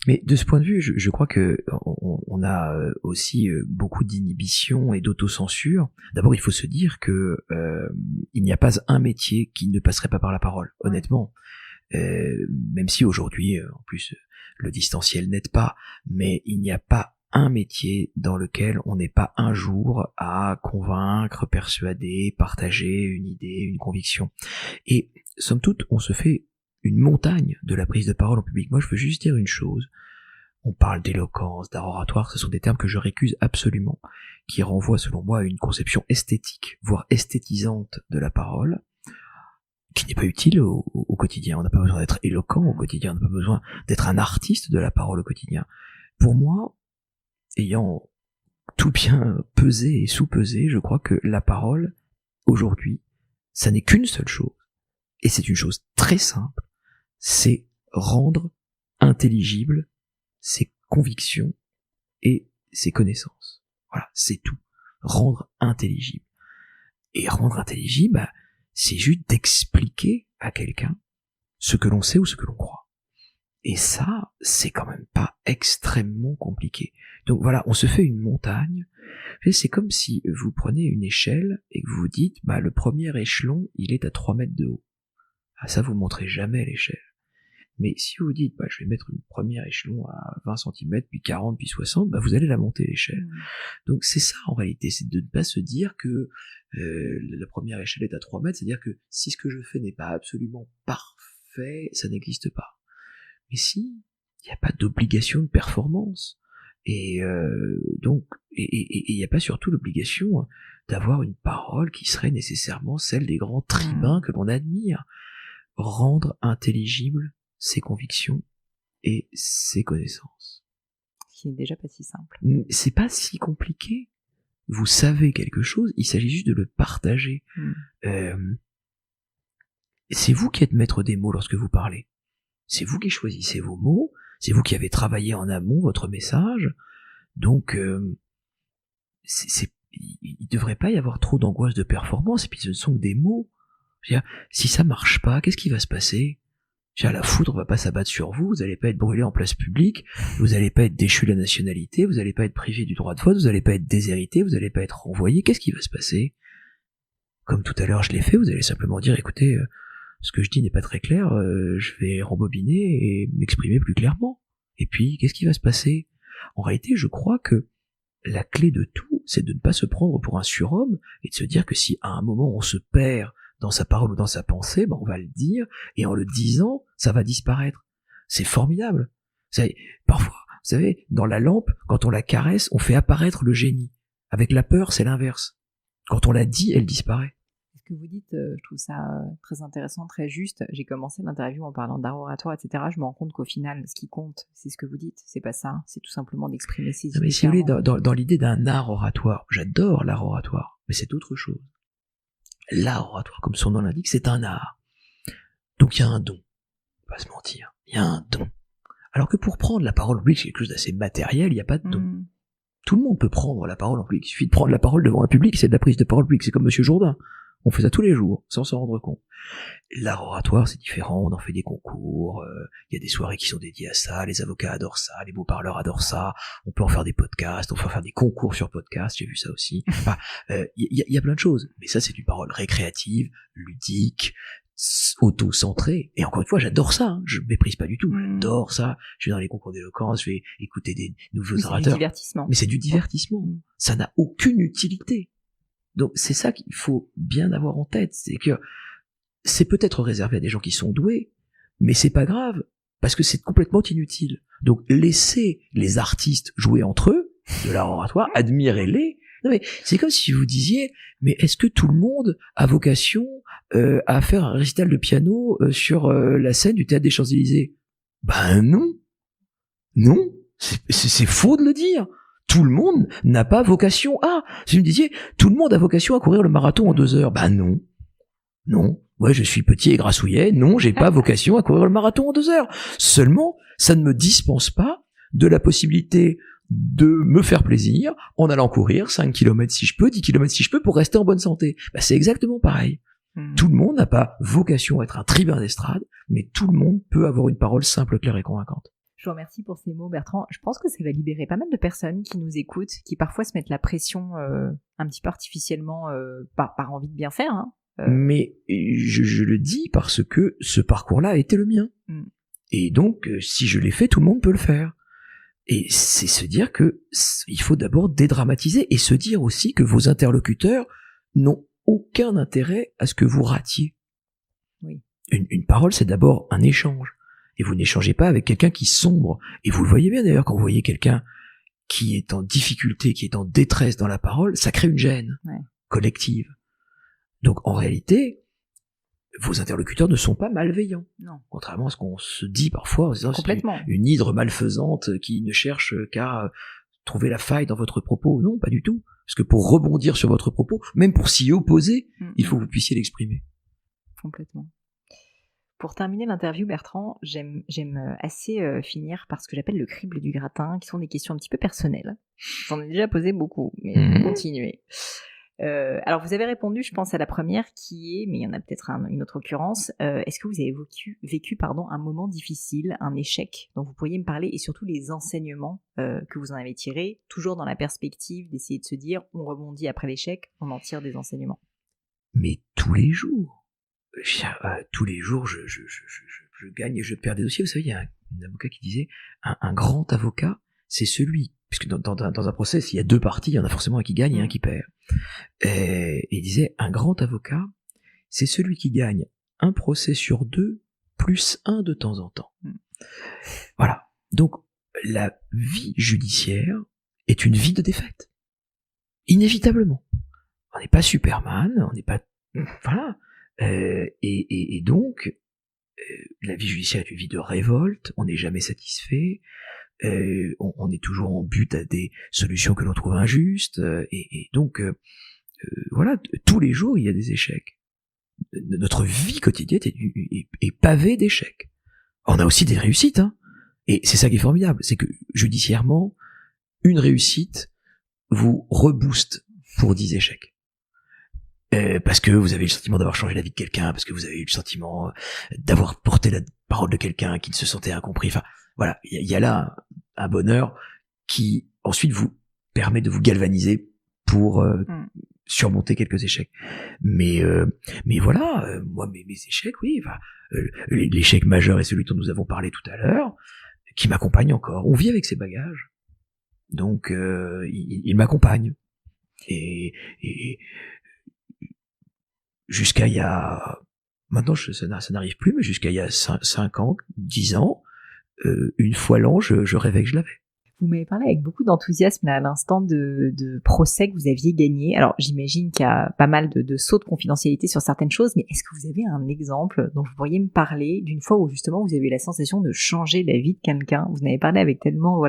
[SPEAKER 2] Mais de ce point de vue, je crois que on a aussi beaucoup d'inhibition et d'autocensure. D'abord, il faut se dire que il n'y a pas un métier qui ne passerait pas par la parole, honnêtement. Même si aujourd'hui, en plus, le distanciel n'aide pas, mais il n'y a pas un métier dans lequel on n'est pas un jour à convaincre, persuader, partager une idée, une conviction. Et somme toute, on se fait une montagne de la prise de parole en public. Moi, je veux juste dire une chose. On parle d'éloquence, d'art oratoire, ce sont des termes que je récuse absolument, qui renvoient, selon moi, à une conception esthétique, voire esthétisante de la parole, qui n'est pas utile au quotidien. On n'a pas besoin d'être éloquent au quotidien, on n'a pas besoin d'être un artiste de la parole au quotidien. Pour moi, ayant tout bien pesé et sous-pesé, je crois que la parole, aujourd'hui, ça n'est qu'une seule chose, et c'est une chose très simple, c'est rendre intelligible ses convictions et ses connaissances. Voilà, c'est tout. Rendre intelligible. Et rendre intelligible, c'est juste d'expliquer à quelqu'un ce que l'on sait ou ce que l'on croit. Et ça, c'est quand même pas extrêmement compliqué. Donc voilà, on se fait une montagne. C'est comme si vous prenez une échelle et que vous vous dites, le premier échelon, il est à 3 mètres de haut. Ah, ça, vous montrez jamais l'échelle. Mais si vous dites, je vais mettre une première échelon à 20 cm, puis 40, puis 60, vous allez la monter l'échelle. Donc c'est ça en réalité, c'est de ne pas se dire que la première échelle est à 3 mètres, c'est-à-dire que si ce que je fais n'est pas absolument parfait, ça n'existe pas. Mais si, il n'y a pas d'obligation de performance. Et donc, il n'y a pas surtout l'obligation d'avoir une parole qui serait nécessairement celle des grands tribuns que l'on admire. Rendre intelligible ses convictions et ses connaissances.
[SPEAKER 1] Ce qui n'est déjà pas si simple.
[SPEAKER 2] C'est pas si compliqué. Vous savez quelque chose, il s'agit juste de le partager. C'est vous qui êtes maître des mots lorsque vous parlez. C'est vous qui choisissez vos mots, c'est vous qui avez travaillé en amont votre message. Donc, il ne devrait pas y avoir trop d'angoisse de performance, et puis ce sont que des mots. Si ça marche pas, qu'est-ce qui va se passer ? La foudre va pas s'abattre sur vous, vous allez pas être brûlé en place publique, vous allez pas être déchu de la nationalité, vous allez pas être privé du droit de vote, vous allez pas être déshérité, vous allez pas être renvoyé, qu'est-ce qui va se passer ? Comme tout à l'heure je l'ai fait, vous allez simplement dire, écoutez, ce que je dis n'est pas très clair, je vais rembobiner et m'exprimer plus clairement. Et puis, qu'est-ce qui va se passer ? En réalité, je crois que la clé de tout, c'est de ne pas se prendre pour un surhomme et de se dire que si à un moment on se perd dans sa parole ou dans sa pensée, on va le dire, et en le disant, ça va disparaître. C'est formidable. Parfois, vous savez, dans la lampe, quand on la caresse, on fait apparaître le génie. Avec la peur, c'est l'inverse. Quand on la dit, elle disparaît.
[SPEAKER 1] Ce que vous dites, je trouve ça très intéressant, très juste. J'ai commencé l'interview en parlant d'art oratoire, etc. Je me rends compte qu'au final, ce qui compte, c'est ce que vous dites. C'est pas ça. C'est tout simplement d'exprimer ses idées.
[SPEAKER 2] Mais si vous voulez, dans l'idée d'un art oratoire, j'adore l'art oratoire, mais c'est autre chose. L'art oratoire, comme son nom l'indique, c'est un art. Donc il y a un don. On va pas se mentir. Il y a un don. Alors que pour prendre la parole en public, c'est quelque chose d'assez matériel, il n'y a pas de don. Tout le monde peut prendre la parole en public. Il suffit de prendre la parole devant un public, c'est de la prise de parole publique. C'est comme Monsieur Jourdain. On fait ça tous les jours, sans s'en rendre compte. L'art oratoire, c'est différent, on en fait des concours, il y a des soirées qui sont dédiées à ça, les avocats adorent ça, les beaux parleurs adorent ça, on peut en faire des podcasts, on peut en faire des concours sur podcast, j'ai vu ça aussi. Enfin, y a plein de choses, mais ça c'est une parole récréative, ludique, auto-centrée, et encore une fois, j'adore ça, je méprise pas du tout, j'adore ça, je vais dans les concours d'éloquence, je vais écouter des nouveaux orateurs.
[SPEAKER 1] C'est du divertissement.
[SPEAKER 2] Mais c'est du divertissement, ça n'a aucune utilité. Donc c'est ça qu'il faut bien avoir en tête, c'est que c'est peut-être réservé à des gens qui sont doués, mais c'est pas grave, parce que c'est complètement inutile. Donc laissez les artistes jouer entre eux, de l'art oratoire, admirez-les. Non mais c'est comme si vous disiez, mais est-ce que tout le monde a vocation à faire un récital de piano sur la scène du Théâtre des Champs-Élysées ? Non. Non, c'est faux de le dire. Tout le monde n'a pas vocation à. Si vous me disiez, tout le monde a vocation à courir le marathon en 2 heures. Non. Non. Ouais, je suis petit et grassouillet. Non, j'ai pas vocation à courir le marathon en 2 heures. Seulement, ça ne me dispense pas de la possibilité de me faire plaisir en allant courir 5 km si je peux, 10 km si je peux pour rester en bonne santé. C'est exactement pareil. Tout le monde n'a pas vocation à être un tribun d'estrade, mais tout le monde peut avoir une parole simple, claire et convaincante.
[SPEAKER 1] Je vous remercie pour ces mots, Bertrand. Je pense que ça va libérer pas mal de personnes qui nous écoutent, qui parfois se mettent la pression un petit peu artificiellement par envie de bien faire.
[SPEAKER 2] Mais je le dis parce que ce parcours-là a été le mien. Et donc, si je l'ai fait, tout le monde peut le faire. Et c'est se dire que il faut d'abord dédramatiser et se dire aussi que vos interlocuteurs n'ont aucun intérêt à ce que vous ratiez.
[SPEAKER 1] Oui.
[SPEAKER 2] Une parole, c'est d'abord un échange. Et vous n'échangez pas avec quelqu'un qui sombre. Et vous le voyez bien d'ailleurs, quand vous voyez quelqu'un qui est en difficulté, qui est en détresse dans la parole, ça crée une gêne collective. Donc en réalité, vos interlocuteurs ne sont pas malveillants.
[SPEAKER 1] Non.
[SPEAKER 2] Contrairement à ce qu'on se dit parfois, en se disant c'est une hydre malfaisante qui ne cherche qu'à trouver la faille dans votre propos. Non, pas du tout. Parce que pour rebondir sur votre propos, même pour s'y opposer, il faut que vous puissiez l'exprimer.
[SPEAKER 1] Complètement. Pour terminer l'interview, Bertrand, j'aime assez finir par ce que j'appelle le crible du gratin, qui sont des questions un petit peu personnelles. J'en ai déjà posé beaucoup, mais je vais continuer. Alors, vous avez répondu, je pense, à la première, qui est, mais il y en a peut-être une autre occurrence, est-ce que vous avez vécu un moment difficile, un échec dont vous pourriez me parler, et surtout les enseignements que vous en avez tirés, toujours dans la perspective d'essayer de se dire, on rebondit après l'échec, on en tire des enseignements.
[SPEAKER 2] Mais tous les jours. Tous les jours, je gagne et je perds des dossiers. Vous savez, il y a un avocat qui disait un grand avocat, c'est celui, puisque dans un procès, s'il y a deux parties, il y en a forcément un qui gagne et un qui perd. Et il disait un grand avocat, c'est celui qui gagne un procès sur deux, plus un de temps en temps. Voilà. Donc, la vie judiciaire est une vie de défaite. Inévitablement. On n'est pas Superman, on n'est pas... Voilà. Et donc, la vie judiciaire est une vie de révolte, on n'est jamais satisfait, on est toujours en but à des solutions que l'on trouve injustes, et donc, voilà, tous les jours il y a des échecs. Notre vie quotidienne est pavée d'échecs. On a aussi des réussites, hein, et c'est ça qui est formidable, c'est que judiciairement, une réussite vous rebooste pour 10 échecs. Parce que vous avez eu le sentiment d'avoir changé la vie de quelqu'un, parce que vous avez eu le sentiment d'avoir porté la parole de quelqu'un qui ne se sentait incompris. Enfin, voilà, il y a là un bonheur qui ensuite vous permet de vous galvaniser pour surmonter quelques échecs. Mais voilà, moi mes échecs, oui, enfin, l'échec majeur est celui dont nous avons parlé tout à l'heure, qui m'accompagne encore. On vit avec ses bagages, donc il m'accompagne. Et jusqu'à il y a... Maintenant, ça n'arrive plus, mais jusqu'à il y a 5 ans, 10 ans, une fois l'an, je rêvais que je l'avais.
[SPEAKER 1] Vous m'avez parlé avec beaucoup d'enthousiasme là, à l'instant de procès que vous aviez gagné. Alors j'imagine qu'il y a pas mal de sauts de confidentialité sur certaines choses, mais est-ce que vous avez un exemple dont vous pourriez me parler d'une fois où justement vous avez eu la sensation de changer la vie de quelqu'un? Vous en avez parlé avec tellement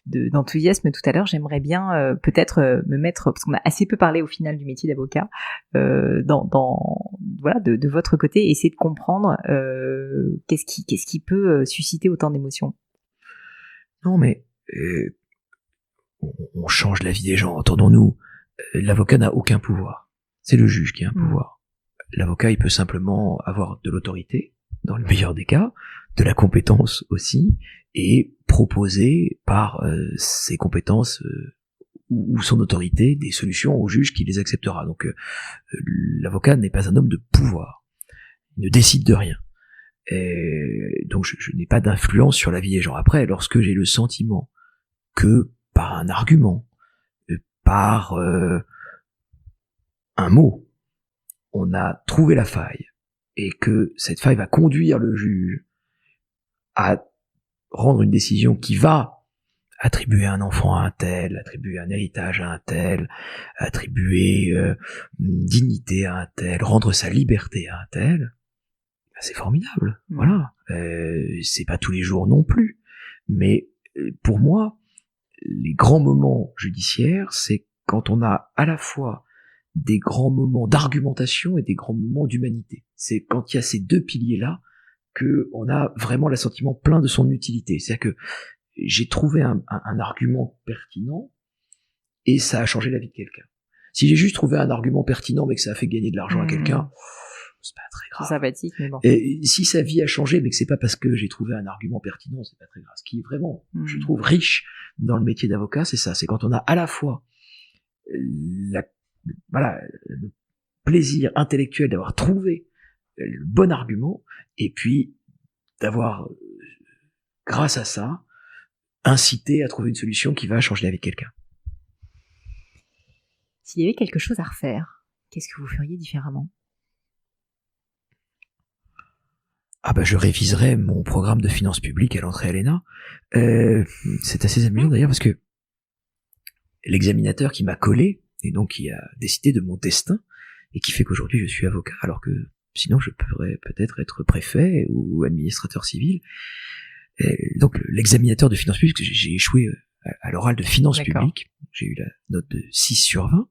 [SPEAKER 1] d'enthousiasme tout à l'heure. J'aimerais bien peut-être me mettre, parce qu'on a assez peu parlé au final du métier d'avocat, de votre côté, et essayer de comprendre qu'est-ce qui peut susciter autant d'émotions.
[SPEAKER 2] Non, mais on change la vie des gens, entendons-nous. L'avocat n'a aucun pouvoir. C'est le juge qui a un pouvoir. L'avocat, il peut simplement avoir de l'autorité, dans le meilleur des cas, de la compétence aussi, et proposer par ses compétences ou son autorité des solutions au juge qui les acceptera. Donc l'avocat n'est pas un homme de pouvoir. Il ne décide de rien. Donc je n'ai pas d'influence sur la vie des gens. Après, lorsque j'ai le sentiment que par un argument, par un mot, on a trouvé la faille, et que cette faille va conduire le juge à rendre une décision qui va attribuer un enfant à un tel, attribuer un héritage à un tel, attribuer une dignité à un tel, rendre sa liberté à un tel, c'est formidable, voilà. C'est pas tous les jours non plus, mais pour moi, les grands moments judiciaires, c'est quand on a à la fois des grands moments d'argumentation et des grands moments d'humanité. C'est quand il y a ces deux piliers-là que on a vraiment l'assentiment plein de son utilité. C'est-à-dire que j'ai trouvé un argument pertinent et ça a changé la vie de quelqu'un. Si j'ai juste trouvé un argument pertinent mais que ça a fait gagner de l'argent à quelqu'un, c'est pas très grave.
[SPEAKER 1] C'est sympathique, mais bon.
[SPEAKER 2] Et si sa vie a changé, mais que c'est pas parce que j'ai trouvé un argument pertinent, c'est pas très grave. Ce qui est vraiment, je trouve, riche dans le métier d'avocat, c'est ça. C'est quand on a à la fois le plaisir intellectuel d'avoir trouvé le bon argument, et puis d'avoir, grâce à ça, incité à trouver une solution qui va changer la vie de quelqu'un.
[SPEAKER 1] S'il y avait quelque chose à refaire, qu'est-ce que vous feriez différemment?
[SPEAKER 2] je réviserai mon programme de finances publiques à l'entrée à l'ENA. C'est assez amusant d'ailleurs parce que l'examinateur qui m'a collé, et donc qui a décidé de mon destin, et qui fait qu'aujourd'hui je suis avocat, alors que sinon je pourrais peut-être être préfet ou administrateur civil. Donc l'examinateur de finances publiques, j'ai échoué à l'oral de finances publiques, j'ai eu la note de 6/20.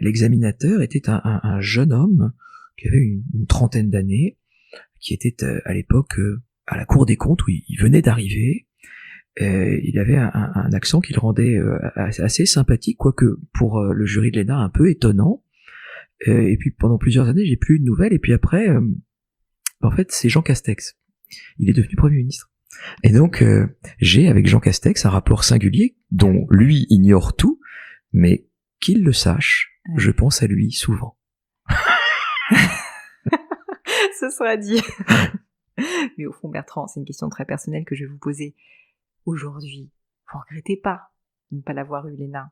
[SPEAKER 2] L'examinateur était un jeune homme qui avait une trentaine d'années, qui était à l'époque à la Cour des comptes où il venait d'arriver. Il avait un accent qui le rendait assez sympathique, quoique pour le jury de l'ENA un peu étonnant. Et puis pendant plusieurs années, j'ai plus eu de nouvelles. Et puis après, en fait, c'est Jean Castex. Il est devenu Premier ministre. Et donc, j'ai avec Jean Castex un rapport singulier dont lui ignore tout, mais qu'il le sache, je pense à lui souvent.
[SPEAKER 1] Ce sera dit. Mais au fond, Bertrand, c'est une question très personnelle que je vais vous poser aujourd'hui. Vous regrettez pas de ne pas l'avoir eu, l'ENA?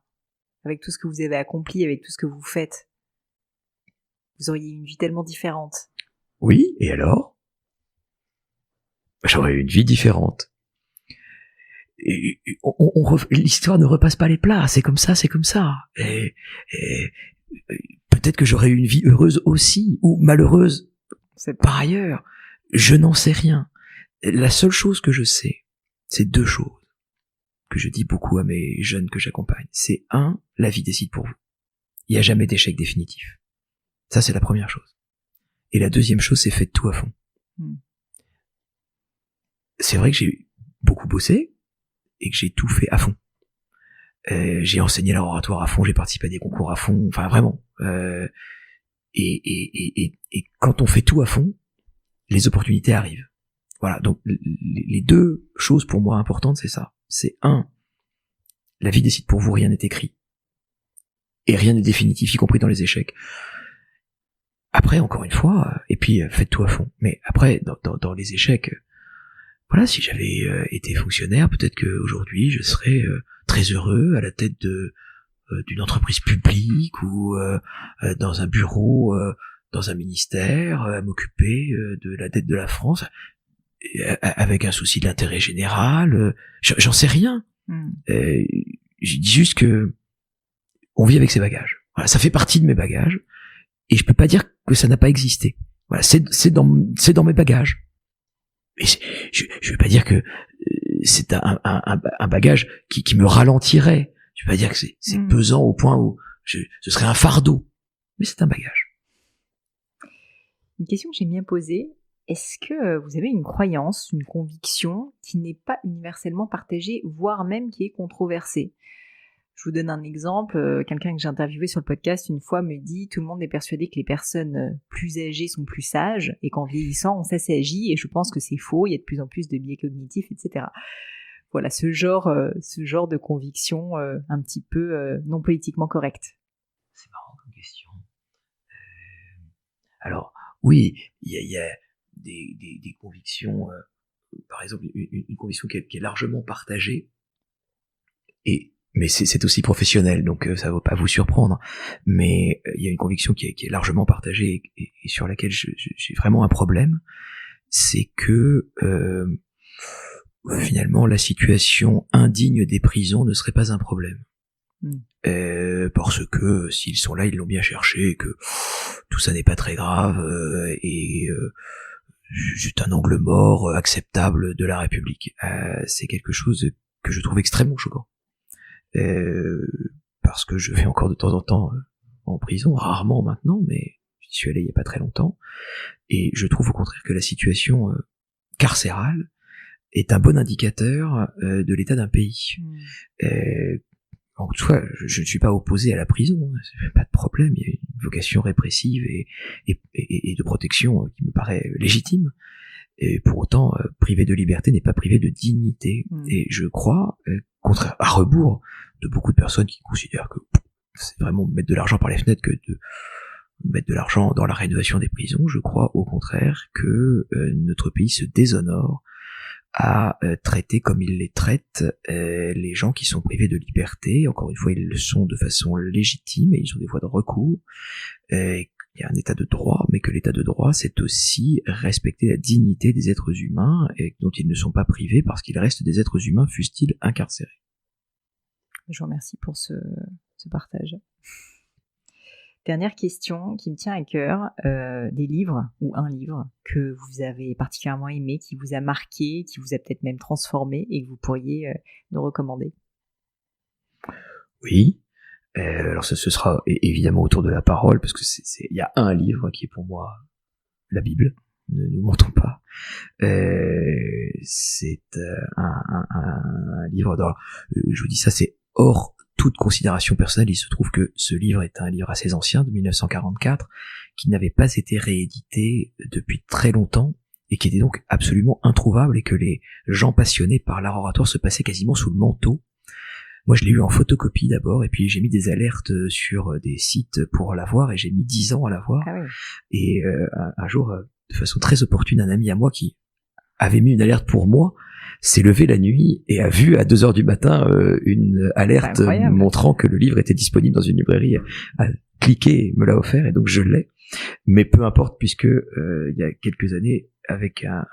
[SPEAKER 1] Avec tout ce que vous avez accompli, avec tout ce que vous faites, vous auriez une vie tellement différente.
[SPEAKER 2] Oui, et alors? J'aurais eu une vie différente. Et l'histoire ne repasse pas les plats, c'est comme ça, c'est comme ça. Et peut-être que j'aurais eu une vie heureuse aussi, ou malheureuse par ailleurs. Je n'en sais rien. La seule chose que je sais, c'est deux choses que je dis beaucoup à mes jeunes que j'accompagne. C'est un, la vie décide pour vous. Il n'y a jamais d'échec définitif. Ça, c'est la première chose. Et la deuxième chose, c'est faites tout à fond. C'est vrai que j'ai beaucoup bossé et que j'ai tout fait à fond. J'ai enseigné l'oratoire à fond, j'ai participé à des concours à fond, enfin vraiment. Et quand on fait tout à fond, les opportunités arrivent. Voilà, donc les deux choses pour moi importantes, c'est ça. C'est un, la vie décide pour vous, rien n'est écrit. Et rien n'est définitif, y compris dans les échecs. Après, encore une fois, et puis faites tout à fond. Mais après, dans les échecs, voilà, si j'avais été fonctionnaire, peut-être qu'aujourd'hui, je serais très heureux à la tête d'une entreprise publique ou dans un bureau, dans un ministère, à m'occuper de la dette de la France, avec un souci de l'intérêt général. J'en sais rien. Je dis juste que on vit avec ses bagages. Voilà, ça fait partie de mes bagages, et je peux pas dire que ça n'a pas existé. Voilà, c'est dans mes bagages. Mais je veux pas dire que c'est un bagage qui me ralentirait. Je veux pas dire que c'est pesant au point où ce serait un fardeau. Mais c'est un bagage.
[SPEAKER 1] Une question que j'aime bien poser, est-ce que vous avez une croyance, une conviction qui n'est pas universellement partagée, voire même qui est controversée? Je vous donne un exemple, quelqu'un que j'ai interviewé sur le podcast une fois me dit « Tout le monde est persuadé que les personnes plus âgées sont plus sages et qu'en vieillissant, on s'assagit et je pense que c'est faux, il y a de plus en plus de biais cognitifs, etc. » Voilà, ce genre de conviction un petit peu non politiquement correcte.
[SPEAKER 2] C'est marrant comme question. Alors, oui, il y a des convictions, par exemple, une conviction qui est largement partagée, mais c'est aussi professionnel, donc ça ne va pas vous surprendre. Mais il y a une conviction qui est largement partagée et sur laquelle j'ai vraiment un problème, c'est que finalement la situation indigne des prisons ne serait pas un problème. Parce que s'ils sont là, ils l'ont bien cherché, que tout ça n'est pas très grave, et c'est un angle mort acceptable de la République. C'est quelque chose que je trouve extrêmement choquant. Parce que je vais encore de temps en temps en prison, rarement maintenant, mais j'y suis allé il y a pas très longtemps, et je trouve au contraire que la situation carcérale est un bon indicateur de l'état d'un pays. En tout cas, je ne suis pas opposé à la prison, pas de problème, il y a une vocation répressive et de protection qui me paraît légitime. Et pour autant, privé de liberté n'est pas privé de dignité. Et je crois, contraire à rebours de beaucoup de personnes qui considèrent que c'est vraiment mettre de l'argent par les fenêtres que de mettre de l'argent dans la rénovation des prisons, je crois au contraire que notre pays se déshonore à traiter comme il les traite les gens qui sont privés de liberté. Encore une fois, ils le sont de façon légitime et ils ont des voies de recours. il y a un état de droit, mais que l'état de droit, c'est aussi respecter la dignité des êtres humains et dont ils ne sont pas privés parce qu'ils restent des êtres humains, fussent-ils incarcérés.
[SPEAKER 1] Je vous remercie pour ce partage. Dernière question qui me tient à cœur, des livres ou un livre que vous avez particulièrement aimé, qui vous a marqué, qui vous a peut-être même transformé et que vous pourriez nous recommander.
[SPEAKER 2] Oui. Alors ce sera évidemment autour de la parole, parce que il y a un livre qui est pour moi la Bible, ne nous mentons pas. C'est un livre, je vous dis ça, c'est hors toute considération personnelle. Il se trouve que ce livre est un livre assez ancien, de 1944, qui n'avait pas été réédité depuis très longtemps, et qui était donc absolument introuvable, et que les gens passionnés par l'art oratoire se passaient quasiment sous le manteau. Moi, je l'ai eu en photocopie d'abord, et puis j'ai mis des alertes sur des sites pour l'avoir, et j'ai mis 10 ans à l'avoir.
[SPEAKER 1] Ah oui.
[SPEAKER 2] Et un jour, de façon très opportune, un ami à moi qui avait mis une alerte pour moi s'est levé la nuit et a vu à 2h du matin une alerte montrant que le livre était disponible dans une librairie, a cliqué et me l'a offert, et donc je l'ai. Mais peu importe, puisque il y a quelques années, avec un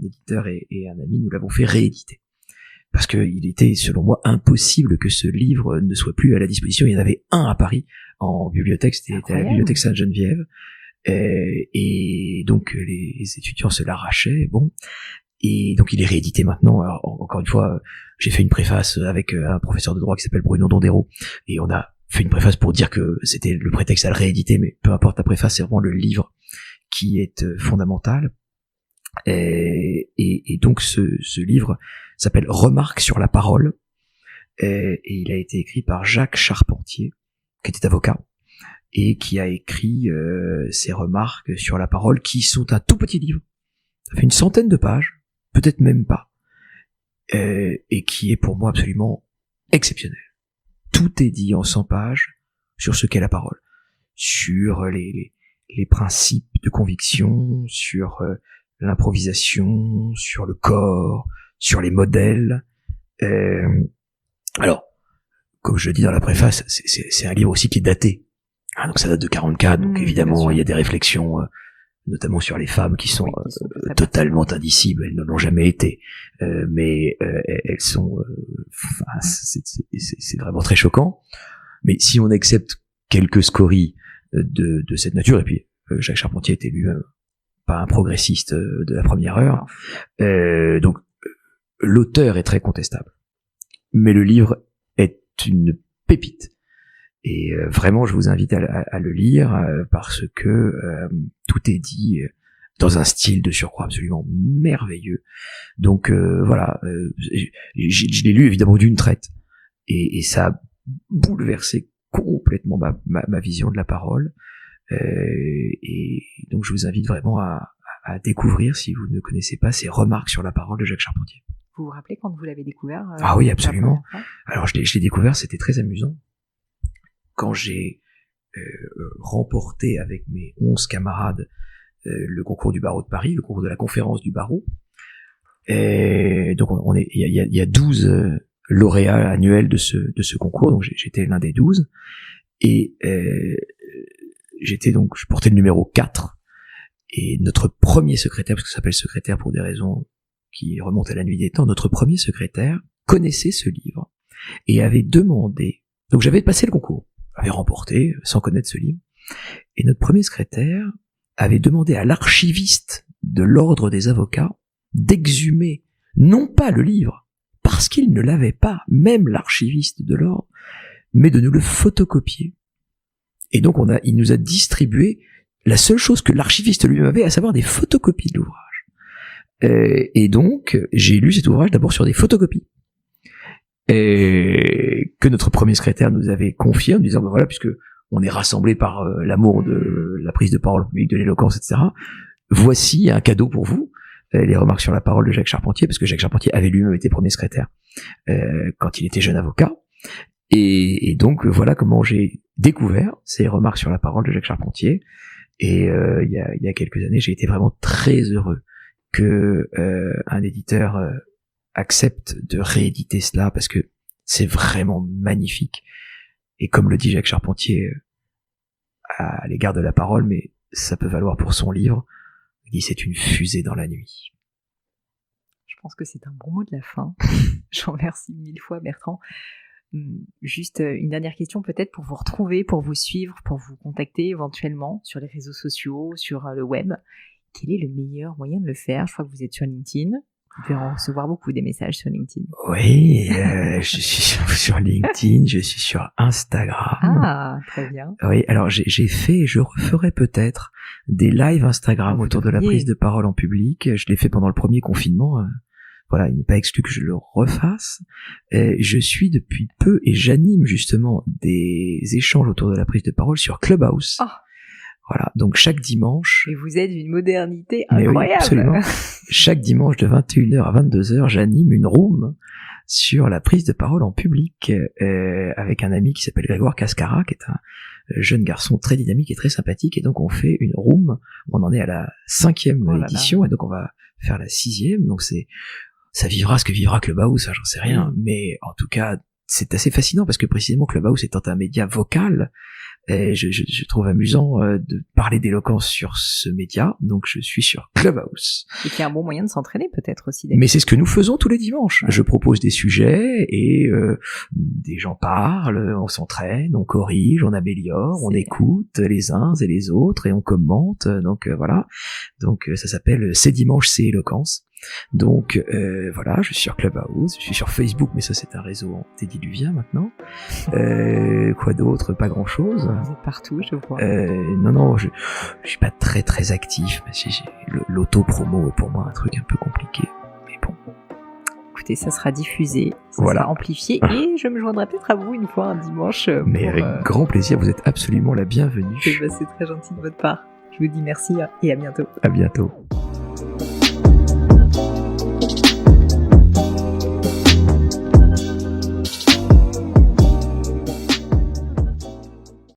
[SPEAKER 2] éditeur et un ami, nous l'avons fait rééditer. Parce qu'il était, selon moi, impossible que ce livre ne soit plus à la disposition. Il y en avait un à Paris, en bibliothèque, c'était à la bibliothèque Sainte-Geneviève, et donc les étudiants se l'arrachaient, bon, et donc il est réédité maintenant. Alors, encore une fois, j'ai fait une préface avec un professeur de droit qui s'appelle Bruno Dondero, et on a fait une préface pour dire que c'était le prétexte à le rééditer, mais peu importe la préface, c'est vraiment le livre qui est fondamental. Et donc ce livre s'appelle Remarques sur la parole, et il a été écrit par Jacques Charpentier, qui était avocat, et qui a écrit ses remarques sur la parole, qui sont un tout petit livre. Ça fait une centaine de pages, peut-être même pas, et qui est pour moi absolument exceptionnel. Tout est dit en 100 pages sur ce qu'est la parole, sur les principes de conviction, sur l'improvisation, sur le corps, sur les modèles. Alors, comme je le dis dans la préface, c'est un livre aussi qui est daté. Donc ça date de 44, donc évidemment il y a des réflexions, notamment sur les femmes qui sont totalement indicibles. Elles ne l'ont jamais été, mais elles sont, c'est vraiment très choquant. Mais si on accepte quelques scories de cette nature, et puis Jacques Charpentier était lui-même pas un progressiste de la première heure, donc l'auteur est très contestable, mais le livre est une pépite. Et vraiment, je vous invite à le lire, parce que tout est dit dans un style de surcroît absolument merveilleux. Donc voilà, je l'ai lu évidemment d'une traite, et ça a bouleversé complètement ma vision de la parole. Et donc je vous invite vraiment à découvrir, si vous ne connaissez pas, ces remarques sur la parole de Jacques Charpentier.
[SPEAKER 1] Vous vous rappelez quand vous l'avez découvert
[SPEAKER 2] Ah oui, absolument. Alors je l'ai découvert, c'était très amusant. Quand j'ai remporté avec mes 11 camarades le concours du barreau de Paris, le concours de la conférence du barreau, et donc il y a 12 lauréats annuels de ce concours, donc j'étais l'un des 12, et je portais le numéro 4, et notre premier secrétaire, parce que ça s'appelle secrétaire pour des raisons qui remontent à la nuit des temps, notre premier secrétaire connaissait ce livre, et avait demandé, donc j'avais passé le concours, j'avais remporté, sans connaître ce livre, et notre premier secrétaire avait demandé à l'archiviste de l'ordre des avocats d'exhumer, non pas le livre, parce qu'il ne l'avait pas, même l'archiviste de l'ordre, mais de nous le photocopier. Et donc il nous a distribué la seule chose que l'archiviste lui-même avait, à savoir des photocopies de l'ouvrage. Et donc, j'ai lu cet ouvrage d'abord sur des photocopies, et que notre premier secrétaire nous avait confié en nous disant, voilà, puisque on est rassemblés par l'amour de la prise de parole publique, de l'éloquence, etc., voici un cadeau pour vous, les remarques sur la parole de Jacques Charpentier, parce que Jacques Charpentier avait lui-même été premier secrétaire quand il était jeune avocat. Et donc voilà comment j'ai découvert ces remarques sur la parole de Jacques Charpentier. Et il y a quelques années, j'ai été vraiment très heureux que un éditeur accepte de rééditer cela, parce que c'est vraiment magnifique. Et comme le dit Jacques Charpentier, à l'égard de la parole, mais ça peut valoir pour son livre. Il dit c'est une fusée dans la nuit.
[SPEAKER 1] Je pense que c'est un bon mot de la fin. Je vous remercie 1000 fois, Bertrand. Juste une dernière question peut-être pour vous retrouver, pour vous suivre, pour vous contacter éventuellement sur les réseaux sociaux, sur le web. Quel est le meilleur moyen de le faire? Je crois que vous êtes sur LinkedIn. Vous devez en recevoir beaucoup des messages sur LinkedIn.
[SPEAKER 2] Oui, je suis sur LinkedIn, je suis sur Instagram.
[SPEAKER 1] Ah, très bien.
[SPEAKER 2] Oui, alors j'ai fait, je referai peut-être des lives Instagram autour de la prise de parole en public. Je l'ai fait pendant le premier confinement. Voilà, il n'est pas exclu que je le refasse. Je suis depuis peu et j'anime justement des échanges autour de la prise de parole sur Clubhouse.
[SPEAKER 1] Oh.
[SPEAKER 2] Voilà, donc chaque dimanche...
[SPEAKER 1] Et vous êtes d'une modernité incroyable.
[SPEAKER 2] Oui, absolument. Chaque dimanche de 21h à 22h, j'anime une room sur la prise de parole en public avec un ami qui s'appelle Grégoire Cascara, qui est un jeune garçon très dynamique et très sympathique. Et donc on fait une room, on en est à la 5e édition, et donc on va faire la 6e. Donc ça vivra ce que vivra Clubhouse, j'en sais rien. Mais en tout cas, c'est assez fascinant parce que précisément Clubhouse étant un média vocal, et je trouve amusant de parler d'éloquence sur ce média, donc je suis sur Clubhouse.
[SPEAKER 1] Et qui est un bon moyen de s'entraîner peut-être aussi.
[SPEAKER 2] Mais c'est ce que nous faisons tous les dimanches. Je propose des sujets et des gens parlent, on s'entraîne, on corrige, on améliore, on écoute les uns et les autres et on commente. Donc voilà. Donc ça s'appelle C'est dimanche, c'est éloquence. Donc voilà, je suis sur Clubhouse, je suis sur Facebook, mais ça c'est un réseau antédiluvien maintenant. Quoi d'autre? Pas grand chose.
[SPEAKER 1] Vous êtes partout, je vois.
[SPEAKER 2] Non, je suis pas très actif, mais l'auto-promo est pour moi un truc un peu compliqué. Mais bon.
[SPEAKER 1] Écoutez, ça sera diffusé, ça sera amplifié, et je me joindrai peut-être à vous une fois un dimanche.
[SPEAKER 2] Mais avec grand plaisir, vous êtes absolument la bienvenue.
[SPEAKER 1] C'est très gentil de votre part. Je vous dis merci et à bientôt.
[SPEAKER 2] À bientôt.